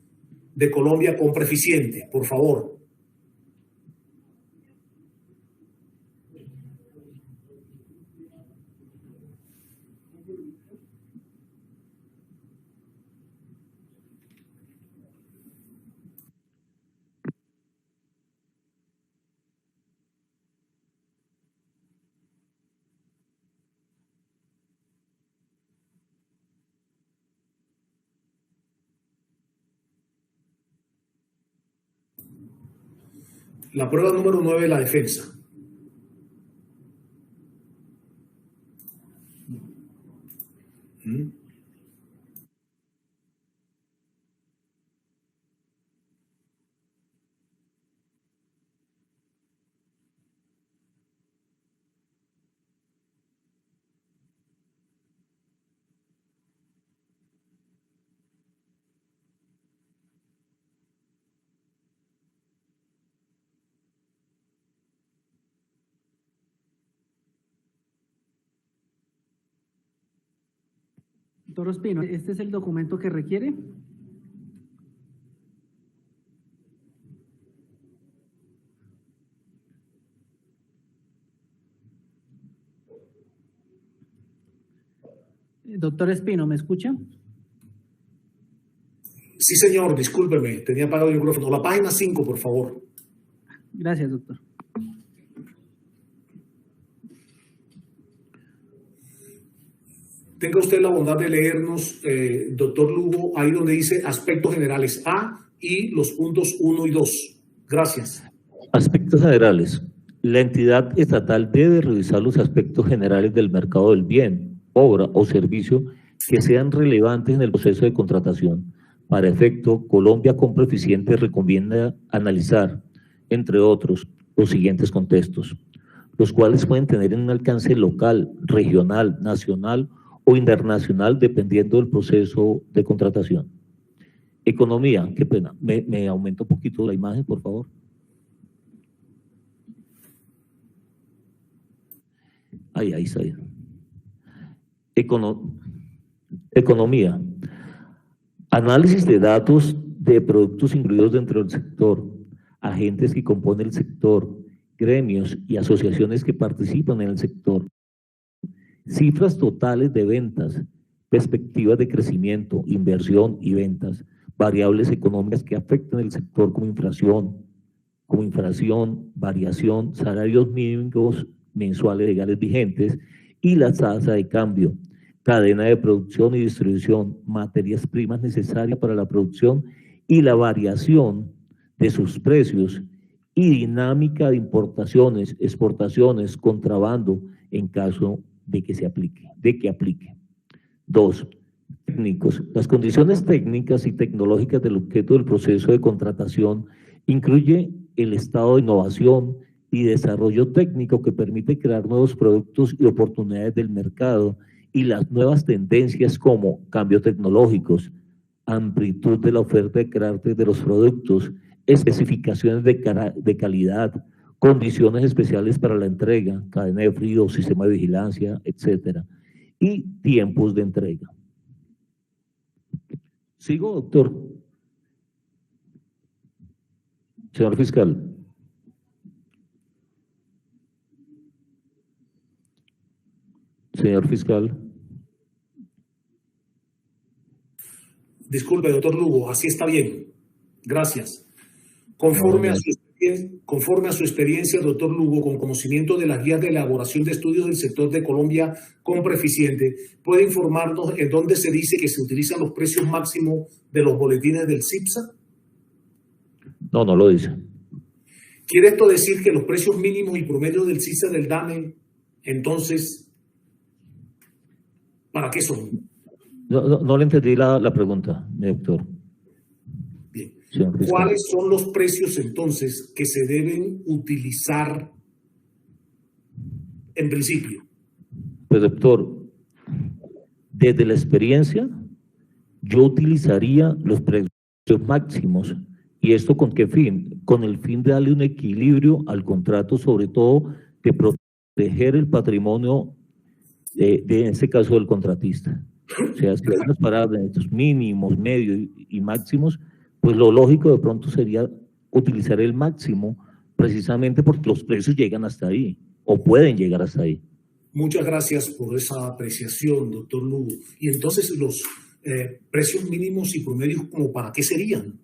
de Colombia compra eficiente. Por favor. La prueba número 9 de la defensa. Doctor Ospino, ¿este es el documento que requiere? Doctor Espino, ¿me escucha? Sí, señor, discúlpeme, tenía apagado el micrófono. La página 5, por favor. Gracias, doctor. Tenga usted la bondad de leernos, doctor Lugo, ahí donde dice aspectos generales A y los puntos 1 y 2. Gracias. Aspectos generales. La entidad estatal debe revisar los aspectos generales del mercado del bien, obra o servicio que sean relevantes en el proceso de contratación. Para efecto, Colombia Compra Eficiente recomienda analizar, entre otros, los siguientes contextos, los cuales pueden tener un alcance local, regional, nacional o internacional, dependiendo del proceso de contratación. Economía, qué pena, me aumenta un poquito la imagen, por favor. Ahí está. Economía. Análisis de datos de productos incluidos dentro del sector, agentes que componen el sector, gremios y asociaciones que participan en el sector, cifras totales de ventas, perspectivas de crecimiento, inversión y ventas, variables económicas que afectan el sector como inflación, variación, salarios mínimos mensuales legales vigentes y la tasa de cambio, cadena de producción y distribución, materias primas necesarias para la producción y la variación de sus precios y dinámica de importaciones, exportaciones, contrabando en caso de que aplique. 2. Técnicos. Las condiciones técnicas y tecnológicas del objeto del proceso de contratación incluye el estado de innovación y desarrollo técnico que permite crear nuevos productos y oportunidades del mercado y las nuevas tendencias como cambios tecnológicos, amplitud de la oferta de carácter de los productos, especificaciones de calidad, condiciones especiales para la entrega, cadena de frío, sistema de vigilancia, etcétera, y tiempos de entrega. ¿Sigo, doctor? Señor fiscal. Señor fiscal. Disculpe, doctor Lugo, así está bien. Gracias. Conforme a su experiencia, doctor Lugo, con conocimiento de las guías de elaboración de estudios del sector de Colombia Compra Eficiente, ¿puede informarnos en dónde se dice que se utilizan los precios máximos de los boletines del CIPSA? No, no lo dice. ¿Quiere esto decir que los precios mínimos y promedios del CIPSA del DANE, entonces, ¿para qué son? No le entendí la pregunta, doctor. Bien. ¿Cuáles son los precios entonces que se deben utilizar en principio? Pues doctor, desde la experiencia, yo utilizaría los precios máximos. ¿Y esto con qué fin? Con el fin de darle un equilibrio al contrato, sobre todo de proteger el patrimonio en este caso del contratista. O sea, si hay unos parámetros mínimos, medios y máximos, pues lo lógico de pronto sería utilizar el máximo, precisamente porque los precios llegan hasta ahí, o pueden llegar hasta ahí. Muchas gracias por esa apreciación, doctor Lugo. Y entonces los precios mínimos y promedios, ¿como para qué serían?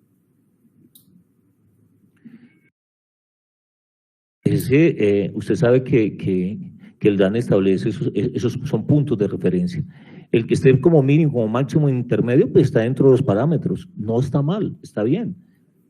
Usted sabe que el DANE establece esos son puntos de referencia. El que esté como mínimo, como máximo, intermedio, pues está dentro de los parámetros. No está mal, está bien.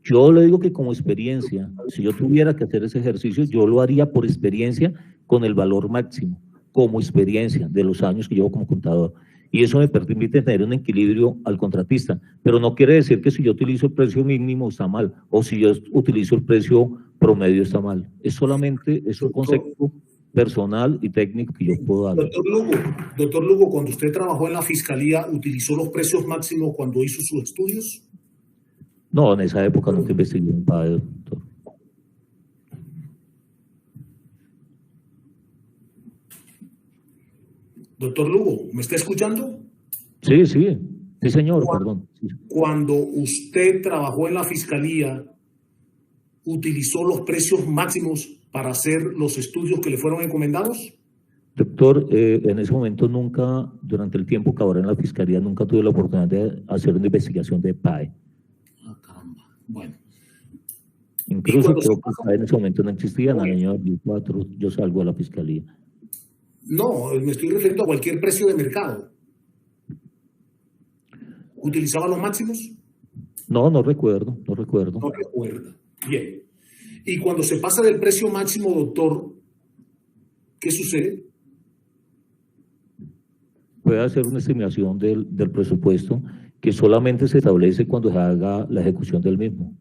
Yo le digo que como experiencia, si yo tuviera que hacer ese ejercicio, yo lo haría por experiencia con el valor máximo, como experiencia de los años que llevo como contador. Y eso me permite tener un equilibrio al contratista. Pero no quiere decir que si yo utilizo el precio mínimo está mal, o si yo utilizo el precio promedio está mal. Es solamente, es un concepto personal y técnico que yo puedo dar. Doctor Lugo, cuando usted trabajó en la fiscalía, ¿utilizó los precios máximos cuando hizo sus estudios? No, en esa época nunca investigué un padre, doctor. Doctor Lugo, ¿me está escuchando? Sí, señor, perdón. Cuando usted trabajó en la fiscalía, ¿utilizó los precios máximos para hacer los estudios que le fueron encomendados? Doctor, en ese momento nunca, durante el tiempo que ahora en la fiscalía, nunca tuve la oportunidad de hacer una investigación de PAE. Ah, caramba. Bueno. Incluso creo que PAE en ese momento no existía, en el año 2004 yo salgo a la fiscalía. No, me estoy refiriendo a cualquier precio de mercado. ¿Utilizaba los máximos? No recuerdo. No recuerda. Bien. Y cuando se pasa del precio máximo, doctor, ¿qué sucede? Puede hacer una estimación del presupuesto que solamente se establece cuando se haga la ejecución del mismo.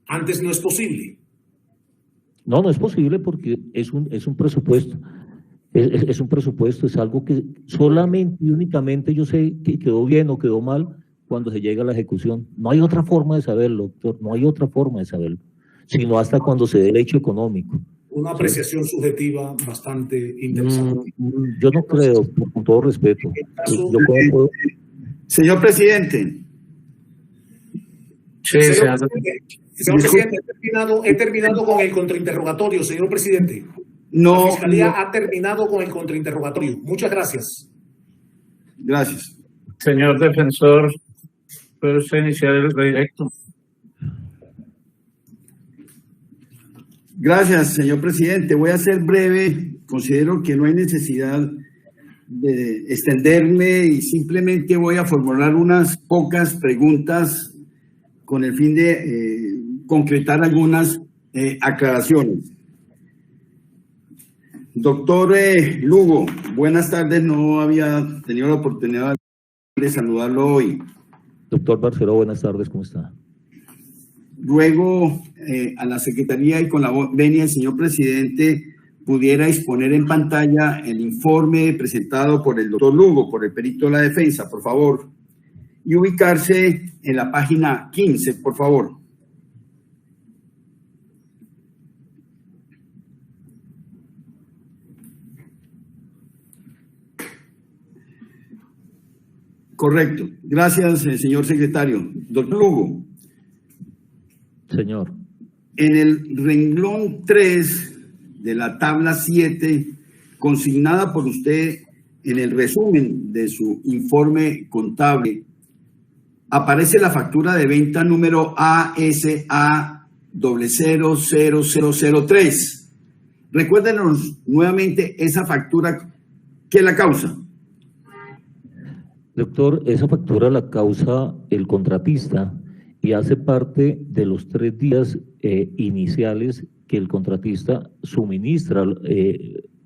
Antes no es posible. No, no es posible porque es un presupuesto. Es un presupuesto, es algo que solamente y únicamente yo sé que quedó bien o quedó mal cuando se llega a la ejecución. No hay otra forma de saberlo, doctor, no hay otra forma de saberlo, sino hasta cuando se dé el hecho económico. Una ¿Sí? apreciación subjetiva bastante interesante. Yo no creo, con todo respeto. Yo puedo... Señor presidente. Sí, señor presidente, he terminado con el contrainterrogatorio, señor presidente. No, la Fiscalía ha terminado con el contrainterrogatorio. Muchas gracias. Gracias. Señor defensor, ¿puede usted iniciar el redirecto? Gracias, señor presidente. Voy a ser breve. Considero que no hay necesidad de extenderme y simplemente voy a formular unas pocas preguntas con el fin de concretar algunas aclaraciones. Doctor Lugo, buenas tardes. No había tenido la oportunidad de saludarlo hoy. Doctor Barceló, buenas tardes, ¿cómo está? Ruego a la Secretaría y con la venia del señor presidente pudiera exponer en pantalla el informe presentado por el doctor Lugo, por el perito de la defensa, por favor, y ubicarse en la página 15, por favor. Correcto. Gracias, señor secretario. Doctor Lugo. Señor. En el renglón 3 de la tabla 7, consignada por usted en el resumen de su informe contable, aparece la factura de venta número ASA 000003. Recuérdenos nuevamente esa factura, ¿qué la causa? Doctor, esa factura la causa el contratista y hace parte de los 3 días iniciales que el contratista suministra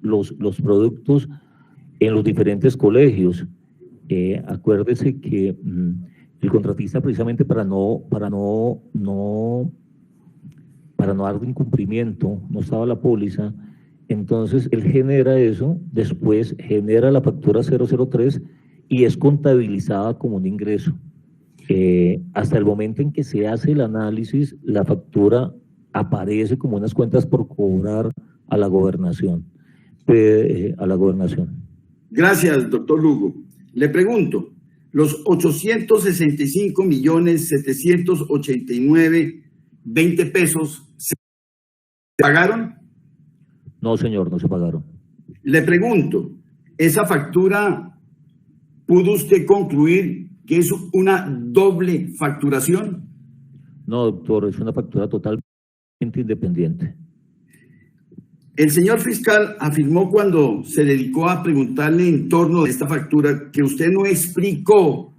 los productos en los diferentes colegios. Acuérdese que el contratista, precisamente para no dar incumplimiento, no estaba la póliza, entonces él genera eso, después genera la factura 003 y es contabilizada como un ingreso. Hasta el momento en que se hace el análisis, la factura aparece como unas cuentas por cobrar a la gobernación. Gracias, doctor Lugo. Le pregunto, los 865.789.20 pesos, ¿se pagaron? No, señor, no se pagaron. Le pregunto, ¿esa factura pudo usted concluir que es una doble facturación? No, doctor, es una factura totalmente independiente. El señor fiscal afirmó cuando se dedicó a preguntarle en torno a esta factura que usted no explicó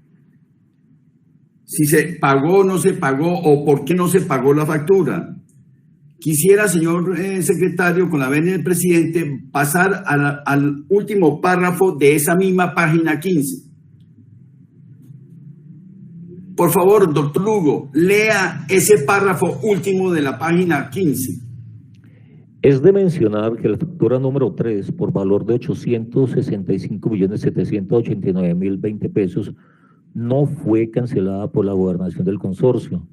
si se pagó o no se pagó o por qué no se pagó la factura. Quisiera, señor secretario, con la venia del presidente, pasar al último párrafo de esa misma página 15. Por favor, doctor Lugo, lea ese párrafo último de la página 15. Es de mencionar que la factura número 3, por valor de 865.789.020 pesos, no fue cancelada por la gobernación del consorcio.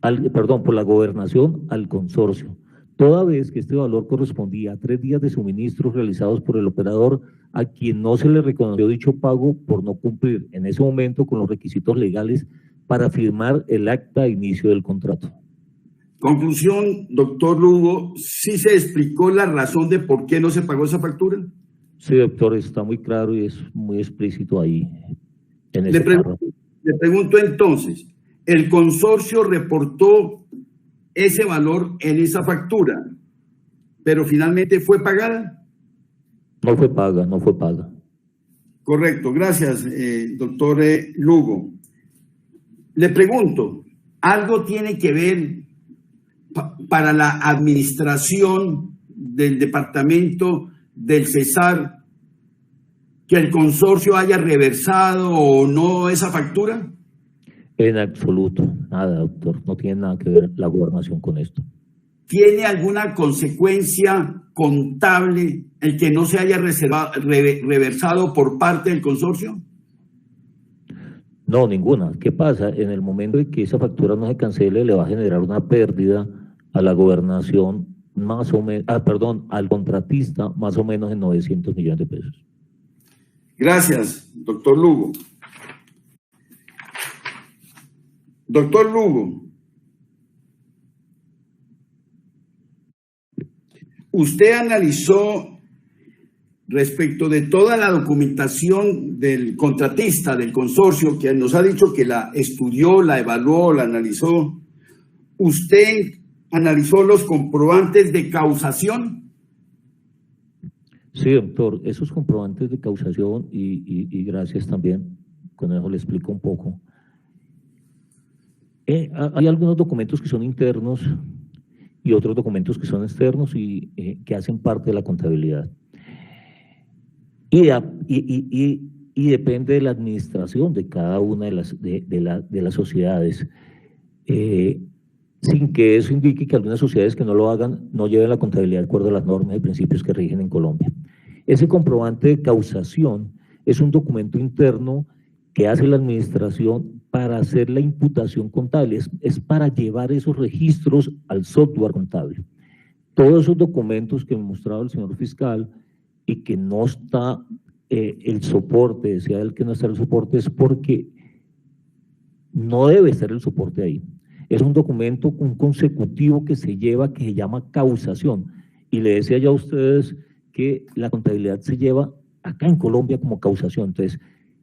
Por la gobernación al consorcio, toda vez que este valor correspondía a 3 días de suministros realizados por el operador a quien no se le reconoció dicho pago por no cumplir en ese momento con los requisitos legales para firmar el acta de inicio del contrato. Conclusión, doctor Lugo, ¿sí se explicó la razón de por qué no se pagó esa factura? Sí, doctor, está muy claro y es muy explícito ahí. Le pregunto entonces, ¿el consorcio reportó ese valor en esa factura, pero finalmente fue pagada? No fue paga, no fue paga. Correcto, gracias, doctor Lugo. Le pregunto, ¿algo tiene que ver para la administración del departamento del Cesar que el consorcio haya reversado o no esa factura? En absoluto, nada, doctor, no tiene nada que ver la gobernación con esto. ¿tiene alguna consecuencia contable el que no se haya reversado por parte del consorcio? No, ninguna. ¿Qué pasa? En el momento en que esa factura no se cancele, le va a generar una pérdida a la gobernación, más o menos, al contratista, más o menos en 900 millones de pesos. Gracias, doctor Lugo. Doctor Lugo, usted analizó respecto de toda la documentación del contratista, del consorcio, que nos ha dicho que la estudió, la evaluó, la analizó. ¿Usted analizó los comprobantes de causación? Sí, doctor, esos comprobantes de causación, y gracias también, con eso le explico un poco. Hay algunos documentos que son internos y otros documentos que son externos y que hacen parte de la contabilidad. Y depende de la administración de cada una de las sociedades, sin que eso indique que algunas sociedades que no lo hagan no lleven la contabilidad de acuerdo a las normas y principios que rigen en Colombia. Ese comprobante de causación es un documento interno que hace la administración para hacer la imputación contable, es para llevar esos registros al software contable. Todos esos documentos que me mostraba el señor fiscal y que no está el soporte, decía él que no está el soporte, es porque no debe estar el soporte ahí. Es un documento, un consecutivo que se lleva, que se llama causación. Y le decía ya a ustedes que la contabilidad se lleva acá en Colombia como causación. Entonces,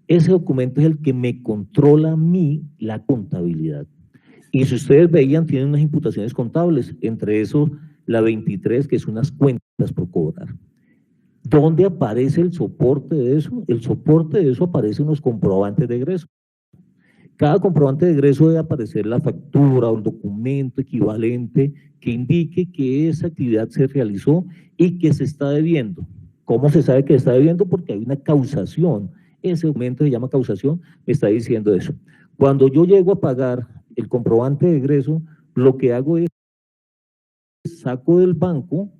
ese documento es el que me controla a mí la contabilidad. Y si ustedes veían, tienen unas imputaciones contables, entre eso la 23, que es unas cuentas por cobrar. ¿Dónde aparece el soporte de eso? El soporte de eso aparece en los comprobantes de egreso. Cada comprobante de egreso debe aparecer la factura o el documento equivalente que indique que esa actividad se realizó y que se está debiendo. ¿Cómo se sabe que está debiendo? Porque hay una causación. Ese documento se llama causación, me está diciendo eso. Cuando yo llego a pagar el comprobante de egreso, lo que hago es saco del banco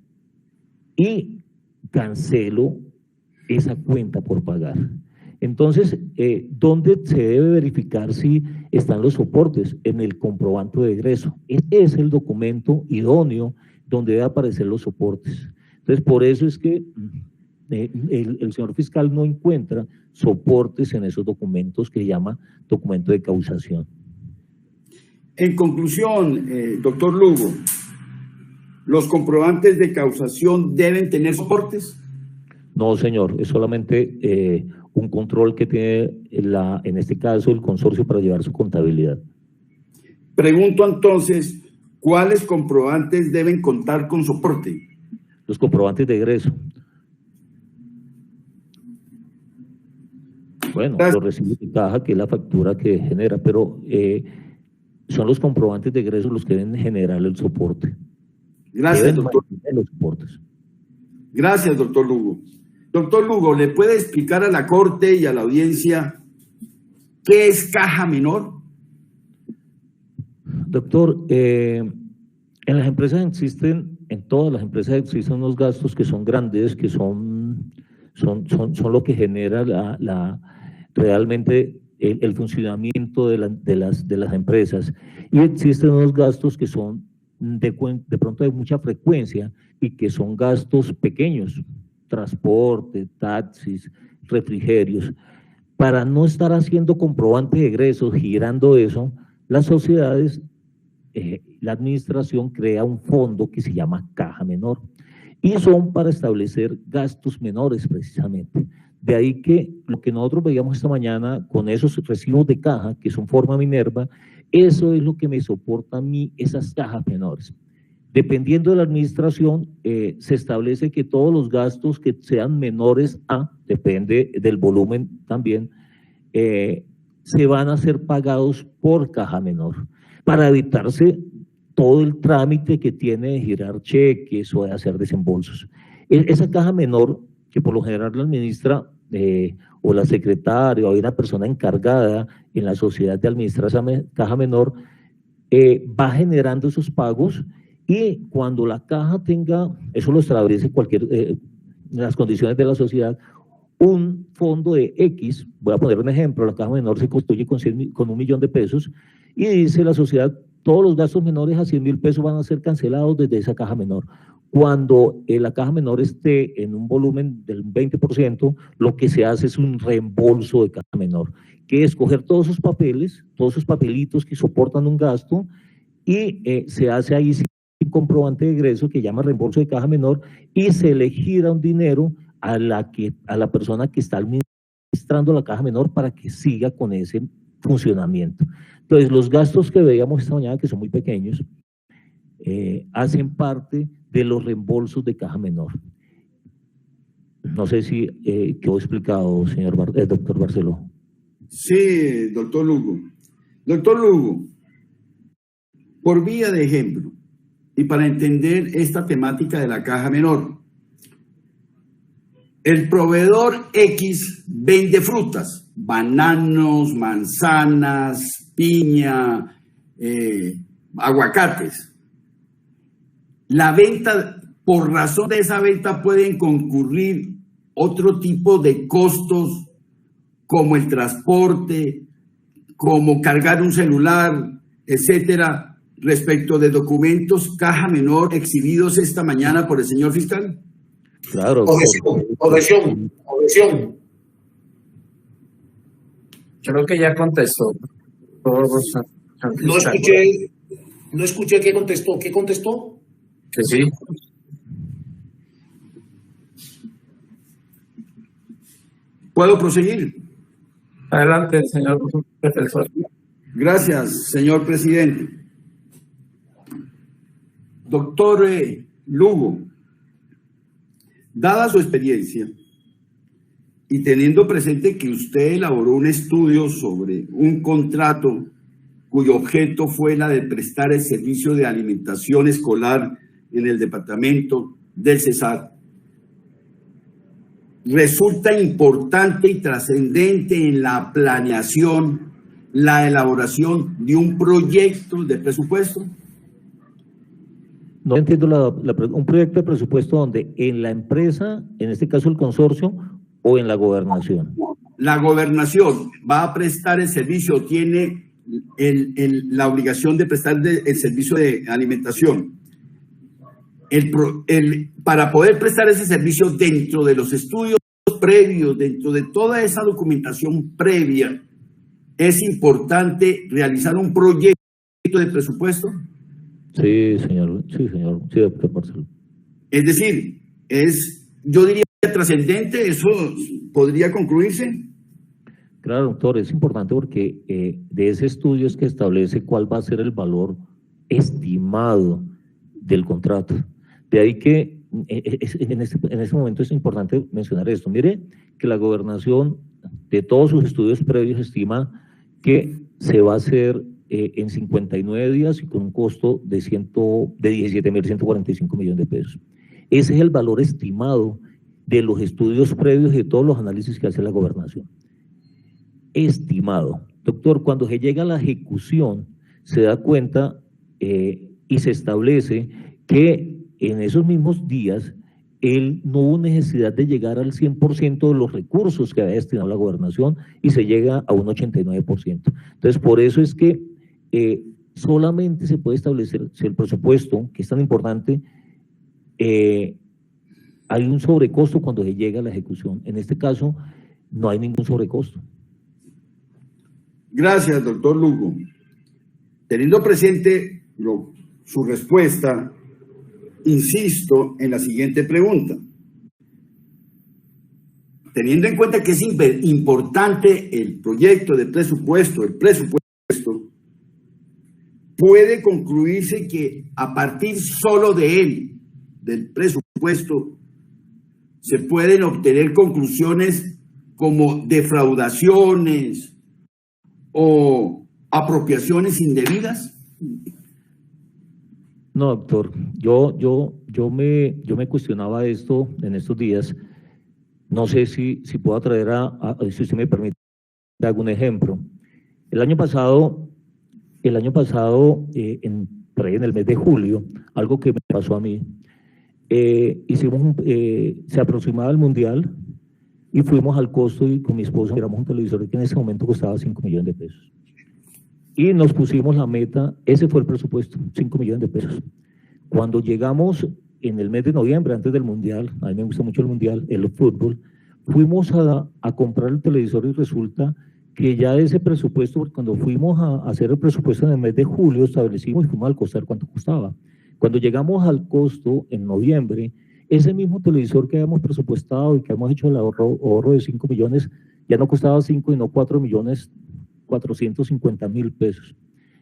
y cancelo esa cuenta por pagar. Entonces, ¿dónde se debe verificar si están los soportes? En el comprobante de egreso. Este es el documento idóneo donde debe aparecer los soportes. Entonces, por eso es que el señor fiscal no encuentra soportes en esos documentos que llama documento de causación. En conclusión, doctor Lugo, ¿los comprobantes de causación deben tener soportes? No, señor, es solamente un control que tiene, en este caso, el consorcio para llevar su contabilidad. Pregunto entonces, ¿cuáles comprobantes deben contar con soporte? Los comprobantes de egreso. Bueno, los recibos de caja, que es la factura que genera, pero son los comprobantes de egreso los que deben generar el soporte. Gracias, doctor. Los soportes. Gracias, doctor Lugo. Doctor Lugo, ¿le puede explicar a la Corte y a la audiencia qué es caja menor? Doctor, en las empresas existen, en todas las empresas existen unos gastos que son grandes, que son lo que genera realmente el funcionamiento de las empresas. Y existen unos gastos que son de pronto de mucha frecuencia y que son gastos pequeños, transporte, taxis, refrigerios. Para no estar haciendo comprobante de egresos, girando eso, las sociedades, la administración crea un fondo que se llama caja menor y son para establecer gastos menores precisamente. De ahí que lo que nosotros veíamos esta mañana con esos recibos de caja, que son forma Minerva, eso es lo que me soporta a mí esas cajas menores. Dependiendo de la administración, se establece que todos los gastos que sean menores a, depende del volumen también, se van a ser pagados por caja menor, para evitarse todo el trámite que tiene de girar cheques o de hacer desembolsos. Esa caja menor, que por lo general la administra o la secretaria o hay una persona encargada en la sociedad de administrar esa caja menor, va generando esos pagos Y cuando la caja tenga, eso lo establece las condiciones de la sociedad, un fondo de X, voy a poner un ejemplo, la caja menor se construye con 1 millón de pesos y dice la sociedad, todos los gastos menores a 100.000 pesos van a ser cancelados desde esa caja menor. Cuando la caja menor esté en un volumen del 20%, lo que se hace es un reembolso de caja menor, que es coger todos esos papeles, todos esos papelitos que soportan un gasto y se hace ahí un comprobante de egreso que llama reembolso de caja menor y se le gira un dinero a la persona que está administrando la caja menor para que siga con ese funcionamiento. Entonces, los gastos que veíamos esta mañana, que son muy pequeños, hacen parte de los reembolsos de caja menor. No sé si quedó explicado, doctor Barceló. Sí, doctor Lugo. Doctor Lugo, por vía de ejemplo, y para entender esta temática de la caja menor, el proveedor X vende frutas, bananos, manzanas, piña, aguacates. La venta, por razón de esa venta, pueden concurrir otro tipo de costos como el transporte, como cargar un celular, etcétera, respecto de documentos caja menor exhibidos esta mañana por el señor fiscal. Claro. Objeción. Creo que ya contestó. No escuché qué contestó. ¿Qué contestó? Que sí. ¿Puedo proseguir? Adelante, señor profesor. Gracias, señor presidente. Doctor Lugo, dada su experiencia y teniendo presente que usted elaboró un estudio sobre un contrato cuyo objeto fue la de prestar el servicio de alimentación escolar en el departamento del Cesar, resulta importante y trascendente en la planeación, la elaboración de un proyecto de presupuesto. No entiendo un proyecto de presupuesto donde en la empresa, en este caso el consorcio, o en la gobernación. La gobernación va a prestar el servicio, tiene la obligación de prestar el servicio de alimentación. Para poder prestar ese servicio dentro de los estudios previos, dentro de toda esa documentación previa, es importante realizar un proyecto de presupuesto. Sí, señor. Sí, doctor Barceló. Es decir, yo diría trascendente, ¿eso podría concluirse? Claro, doctor, es importante porque de ese estudio es que establece cuál va a ser el valor estimado del contrato. De ahí que en este momento es importante mencionar esto. Mire que la gobernación de todos sus estudios previos estima que se va a hacer en 59 días y con un costo de 17.145 millones de pesos. Ese es el valor estimado de los estudios previos y de todos los análisis que hace la gobernación. Estimado. Doctor, cuando se llega a la ejecución, se da cuenta y se establece que en esos mismos días no hubo necesidad de llegar al 100% de los recursos que había destinado la gobernación y se llega a un 89%. Entonces, por eso es que solamente se puede establecer si el presupuesto, que es tan importante, hay un sobrecosto cuando se llega a la ejecución. En este caso, no hay ningún sobrecosto. Gracias, doctor Lugo. Teniendo presente su respuesta, insisto en la siguiente pregunta. Teniendo en cuenta que es importante el proyecto de presupuesto, puede concluirse que a partir solo de él, del presupuesto, se pueden obtener conclusiones como defraudaciones o apropiaciones indebidas. No, doctor, yo me cuestionaba esto en estos días. No sé si puedo traer si usted me permite, algún ejemplo. El año pasado, en por ahí en el mes de julio, algo que me pasó a mí. Se aproximaba el Mundial y fuimos al costo y con mi esposa miramos un televisor que en ese momento costaba 5 millones de pesos. Y nos pusimos la meta, ese fue el presupuesto, 5 millones de pesos. Cuando llegamos en el mes de noviembre, antes del Mundial, a mí me gusta mucho el Mundial, el fútbol, fuimos a comprar el televisor y resulta que ya ese presupuesto, cuando fuimos a hacer el presupuesto en el mes de julio, establecimos y fuimos al costar cuánto costaba. Cuando llegamos al costo en noviembre, ese mismo televisor que habíamos presupuestado y que hemos hecho el ahorro de 5 millones, ya no costaba 5 y no 4 millones 450 mil pesos.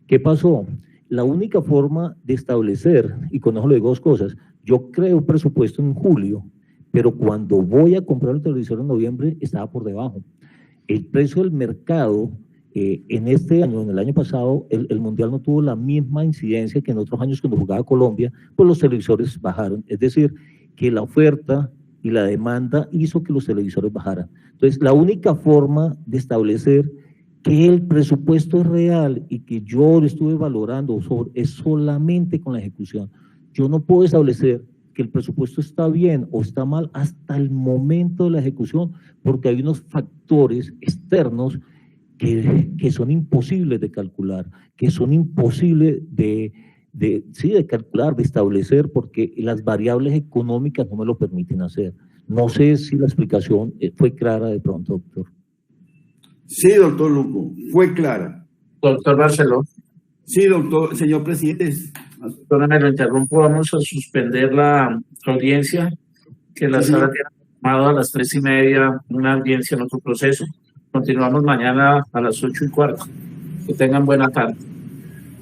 ¿Qué pasó? La única forma de establecer, y con eso le digo dos cosas, yo creo un presupuesto en julio, pero cuando voy a comprar el televisor en noviembre estaba por debajo. El precio del mercado en este año, en el año pasado, el Mundial no tuvo la misma incidencia que en otros años cuando jugaba Colombia, pues los televisores bajaron. Es decir, que la oferta y la demanda hizo que los televisores bajaran. Entonces, la única forma de establecer que el presupuesto es real y que yo lo estuve valorando es solamente con la ejecución. Yo no puedo establecer que el presupuesto está bien o está mal hasta el momento de la ejecución, porque hay unos factores externos que son imposibles de calcular, que son imposibles de calcular, de establecer, porque las variables económicas no me lo permiten hacer. No sé si la explicación fue clara de pronto, doctor. Sí, doctor Luco, fue clara. Doctor Barceló, Sí, doctor, señor presidente. perdóname, lo interrumpo, vamos a suspender la audiencia, que la sala tiene programado a las 3:30 una audiencia en otro proceso. Continuamos mañana a las 8:15. Que tengan buena tarde.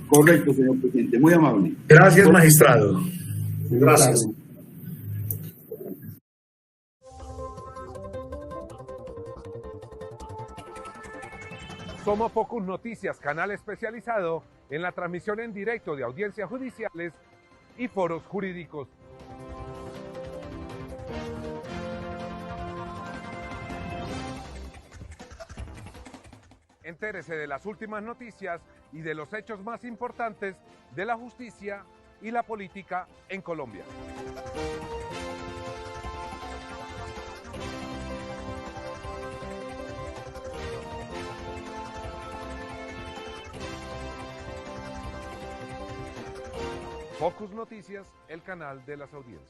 Correcto, señor presidente, muy amable. Gracias, magistrado. Gracias. Somos Focus Noticias, canal especializado en la transmisión en directo de audiencias judiciales y foros jurídicos. Entérese de las últimas noticias y de los hechos más importantes de la justicia y la política en Colombia. Focus Noticias, el canal de las audiencias.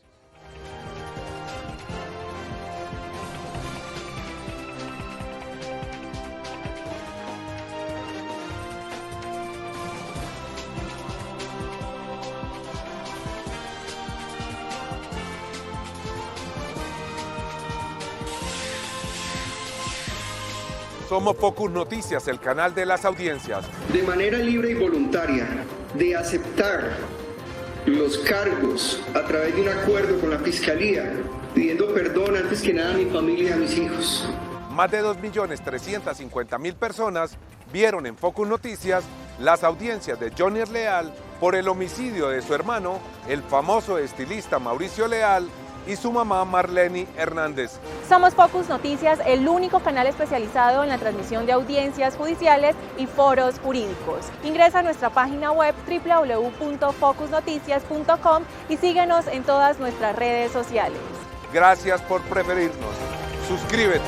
Somos Focus Noticias, el canal de las audiencias. De manera libre y voluntaria, de aceptar los cargos a través de un acuerdo con la Fiscalía, pidiendo perdón antes que nada a mi familia y a mis hijos. Más de 2.350.000 personas vieron en Focus Noticias las audiencias de Johnny Leal por el homicidio de su hermano, el famoso estilista Mauricio Leal, y su mamá Marlene Hernández. Somos Focus Noticias, el único canal especializado en la transmisión de audiencias judiciales y foros jurídicos. Ingresa a nuestra página web www.focusnoticias.com y síguenos en todas nuestras redes sociales. Gracias por preferirnos. Suscríbete.